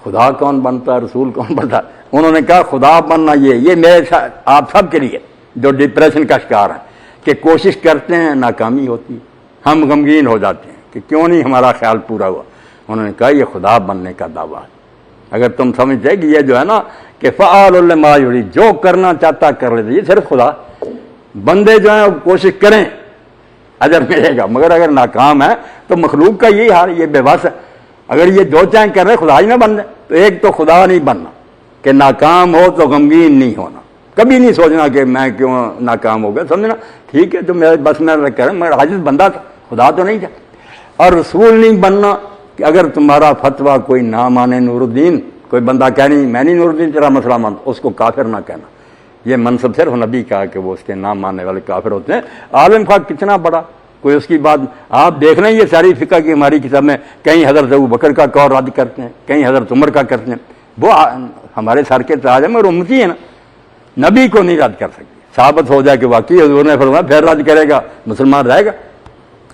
خدا کون بنتا ہے رسول کون بنتا ہے؟ انہوں نے کہا خدا بننا یہ میرے ساتھ آپ سب کے لیے جو ڈپریشن کا شکار ہیں کہ کوشش کرتے ہیں ناکامی ہوتی ہے، ہم غمگین ہو جاتے ہیں کہ کیوں نہیں ہمارا خیال پورا ہوا. انہوں نے کہا یہ خدا بننے کا دعویٰ ہے. اگر تم سمجھتے کہ یہ جو ہے نا کہ فعال لما یرید، جو کرنا چاہتا کر لیتے، یہ صرف خدا. بندے جو ہیں وہ کوشش کریں اجر ملے گا، مگر اگر ناکام ہے تو مخلوق کا یہی حال، یہ بے بس ہے. اگر یہ جو چاہیں کر رہے خدا ہی نہ بن رہے تو ایک تو خدا نہیں بننا کہ ناکام ہو تو غمگین نہیں ہونا، کبھی نہیں سوچنا کہ میں کیوں ناکام ہو گیا، سمجھنا ٹھیک ہے تو میرے بس میں کریں، مگر عاجز بندہ تھا، خدا تو نہیں تھا. اور رسول نہیں بننا کہ اگر تمہارا فتویٰ کوئی نہ مانے نور الدین، کوئی بندہ کہہ نہیں میں نہیں نور الدین تیرا مسئلہ مانتا، اس کو کافر نہ کہنا. یہ منصب صرف نبی کا کہ وہ اس کے نام ماننے والے کافر ہوتے ہیں. عالم خواہ کتنا بڑا کوئی اس کی بات آپ دیکھ لیں، یہ ساری فقہ کی ہماری کتاب میں کہیں حضرت ابوبکر کا قول رد کرتے ہیں، کہیں حضرت عمر کا کرتے ہیں. وہ ہمارے سر کے تاج ہیں، مگر امتی ہے نا، نبی کو نہیں رد کر سکتے. ثابت ہو جائے کہ واقعی حضور نے فرمایا پھر رد کرے گا مسلمان رہے گا.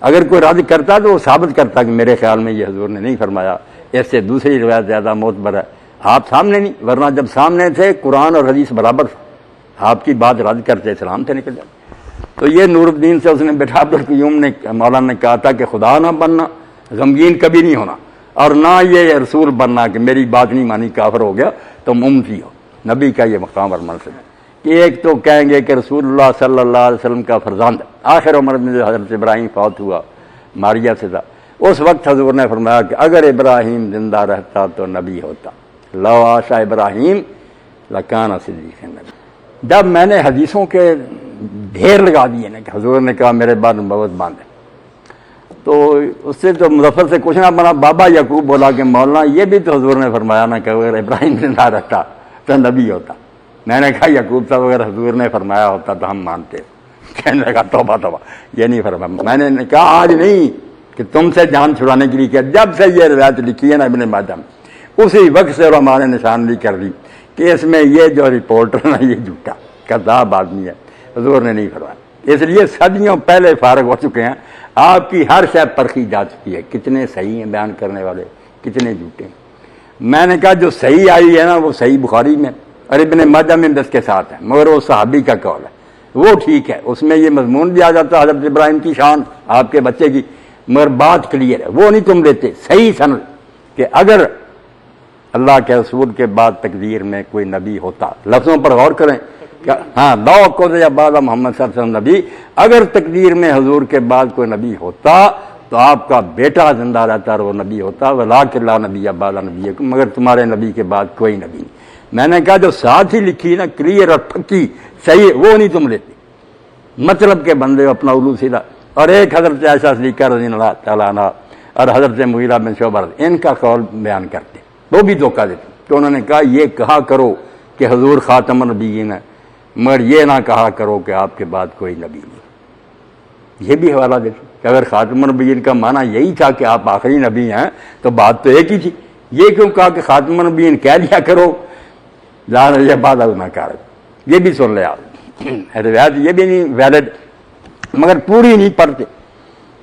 اگر کوئی رد کرتا تو وہ ثابت کرتا کہ میرے خیال میں یہ حضور نے نہیں فرمایا، اس سے دوسری روایت زیادہ معتبر ہے. آپ سامنے نہیں، ورنہ جب سامنے تھے قرآن اور حدیث برابر تھا، آپ کی بات رد کرتے اسلام سے نکل جاتے. تو یہ نور الدین سے اس نے بیٹھا عبدالقیوم نے مولانا نے کہا تھا کہ خدا نہ بننا، غمگین کبھی نہیں ہونا، اور نہ یہ رسول بننا کہ میری بات نہیں مانی کافر ہو گیا تم امتی ہو. نبی کا یہ مقام اور منصب ہے کہ ایک تو کہیں گے کہ رسول اللہ صلی اللہ علیہ وسلم کا فرزند آخر عمر میں جو حضرت ابراہیم فوت ہوا ماریہ سے تھا، اس وقت حضور نے فرمایا کہ اگر ابراہیم زندہ رہتا تو نبی ہوتا، لو عاشا ابراہیم لکان صدیق نبی. جب میں نے حدیثوں کے ڈھیر لگا دیے نا کہ حضور نے کہا میرے بعد نبوت باندھے، تو اس سے تو مظفر سے کچھ نہ بنا. بابا یعقوب بولا کہ مولانا یہ بھی تو حضور نے فرمایا نا کہ اگر ابراہیم زندہ رہتا تو نبی ہوتا. میں نے کہا یعقوب صاحب اگر حضور نے فرمایا ہوتا تو ہم مانتے. کہنے لگا توبہ توبہ، یہ نہیں فرمایا. میں نے کہا آج نہیں کہ تم سے جان چھڑانے کے لیے کیا. جب سے یہ روایت لکھی ہے نا ابن ماجہ میں، اسی وقت سے علماء نے نشاندہی کر دی کہ اس میں یہ جو رپورٹر نا یہ جھوٹا کذاب آدمی ہے، حضور نے نہیں فرمایا. اس لیے صدیوں پہلے فارغ ہو چکے ہیں، آپ کی ہر شے پرکھی جا چکی ہے، کتنے صحیح ہیں بیان کرنے والے، کتنے جھوٹے ہیں. میں نے کہا جو صحیح آئی ہے نا وہ صحیح بخاری میں اور ابن ماجہ میں دس کے ساتھ ہے، مگر وہ صحابی کا قول ہے، وہ ٹھیک ہے، اس میں یہ مضمون بھی آ جاتا ہے حضرت ابراہیم کی شان آپ کے بچے کی، مگر بات کلیئر ہے. وہ نہیں تم لیتے صحیح سند کہ اگر اللہ کے رسول کے بعد تقدیر میں کوئی نبی ہوتا، لفظوں پر غور کریں، ہاں لو کو یا بعد محمد صلی اللہ علیہ وسلم نبی، اگر تقدیر میں حضور کے بعد کوئی نبی ہوتا تو آپ کا بیٹا زندہ رہتا اور وہ نبی ہوتا، ولاکن لا نبی بعد نبی، مگر تمہارے نبی کے بعد کوئی نبی نہیں. میں نے کہا جو ساتھ ہی لکھی نا کلیئر اور پکی صحیح، وہ نہیں تم لیتے، مطلب کے بندے اپنا الو سیدھا. اور ایک حضرت عائشہ صدیقہ رضی اللہ تعالیٰ عنہ اور حضرت مغیرہ بن شعبہ ان کا قول بیان کرتے، وہ بھی دھوکہ دیتے. تو انہوں نے کہا یہ کہا کرو کہ حضور خاتم النبیین ہے، مگر یہ نہ کہا کرو کہ آپ کے بعد کوئی نبی نہیں. یہ بھی حوالہ دیتے کہ اگر خاتم النبیین کا معنی یہی تھا کہ آپ آخری نبی ہیں تو بات تو ایک ہی تھی. یہ کیوں کہا کہ خاتم النبیین کہہ لیا کرو، یہ بات نہ کر. یہ بھی سن لے آپ، روایت یہ بھی نہیں ویلڈ، مگر پوری نہیں پڑھتے.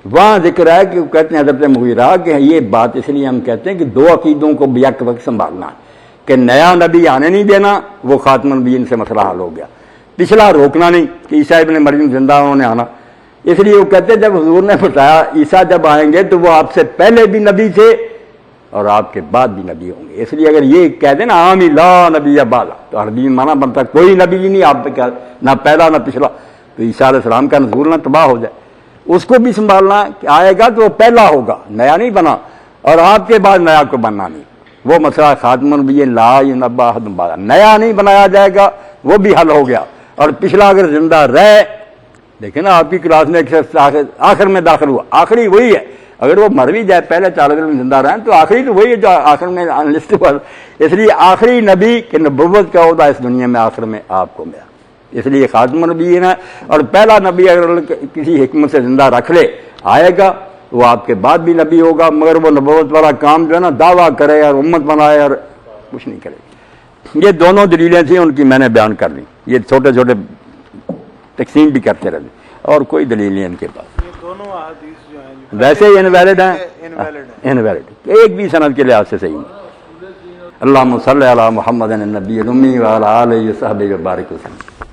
وہاں ذکر ہے کہ کہتے ہیں حضرت مغیرہ کہ یہ بات اس لیے ہم کہتے ہیں کہ دو عقیدوں کو یک وقت سنبھالنا ہے کہ نیا نبی آنے نہیں دینا، وہ خاتم النبیین سے مسئلہ حل ہو گیا. پچھلا روکنا نہیں کہ عیسیٰ ابن مریم زندہ انہوں نے آنا. اس لیے وہ کہتے ہیں جب حضور نے بتایا عیسیٰ جب آئیں گے تو وہ آپ سے پہلے بھی نبی تھے اور آپ کے بعد بھی نبی ہوں گے. اس لیے اگر یہ کہہ دیں نا عامی لا نبی بالا تو عربی میں مانا بنتا کوئی نبی ہی نہیں آپ پہ کیا نہ پہلا نہ پچھلا, تو عیسیٰ علیہ السلام کا نزول نہ تباہ ہو جائے. اس کو بھی سنبھالنا کہ آئے گا تو وہ پہلا ہوگا, نیا نہیں بنا, اور آپ کے بعد نیا کو بننا نہیں. وہ مسئلہ خاتم النبی لا ینبا احد بعد, نیا نہیں بنایا جائے گا, وہ بھی حل ہو گیا. اور پچھلا اگر زندہ رہے, دیکھیں نا آپ کی کلاس میں ایک شخص آخر میں داخل ہوا, آخری وہی ہے. اگر وہ مر بھی جائے پہلے طالب علم زندہ رہیں تو آخری تو وہی ہے جو آخر میں لسٹ ہوا. اس لیے آخری نبی کہ نبوت کا عہدہ اس دنیا میں آخر میں آپ کو ملا, اس لیے خاتم النبی ہے. اور پہلا نبی اگر کسی حکمت سے زندہ رکھ لے آئے گا, وہ آپ کے بعد بھی نبی ہوگا, مگر وہ نبوت والا کام جو ہے نا دعویٰ کرے اور امت بنائے اور کچھ نہیں کرے. یہ دونوں دلیلیں تھیں, ان کی میں نے بیان کر لی. یہ چھوٹے چھوٹے تقسیم بھی کرتے رہے, اور کوئی دلیل نہیں ان کے پاس. یہ دونوں احادیث جو ہیں ویسے ہی انویلڈ ہیں, انویلڈ, ایک بھی سند کے لحاظ سے صحیح نہیں. اللہم صلی علی محمد النبی الامی وعلی آلہ وصحبہ وبارک وسلم.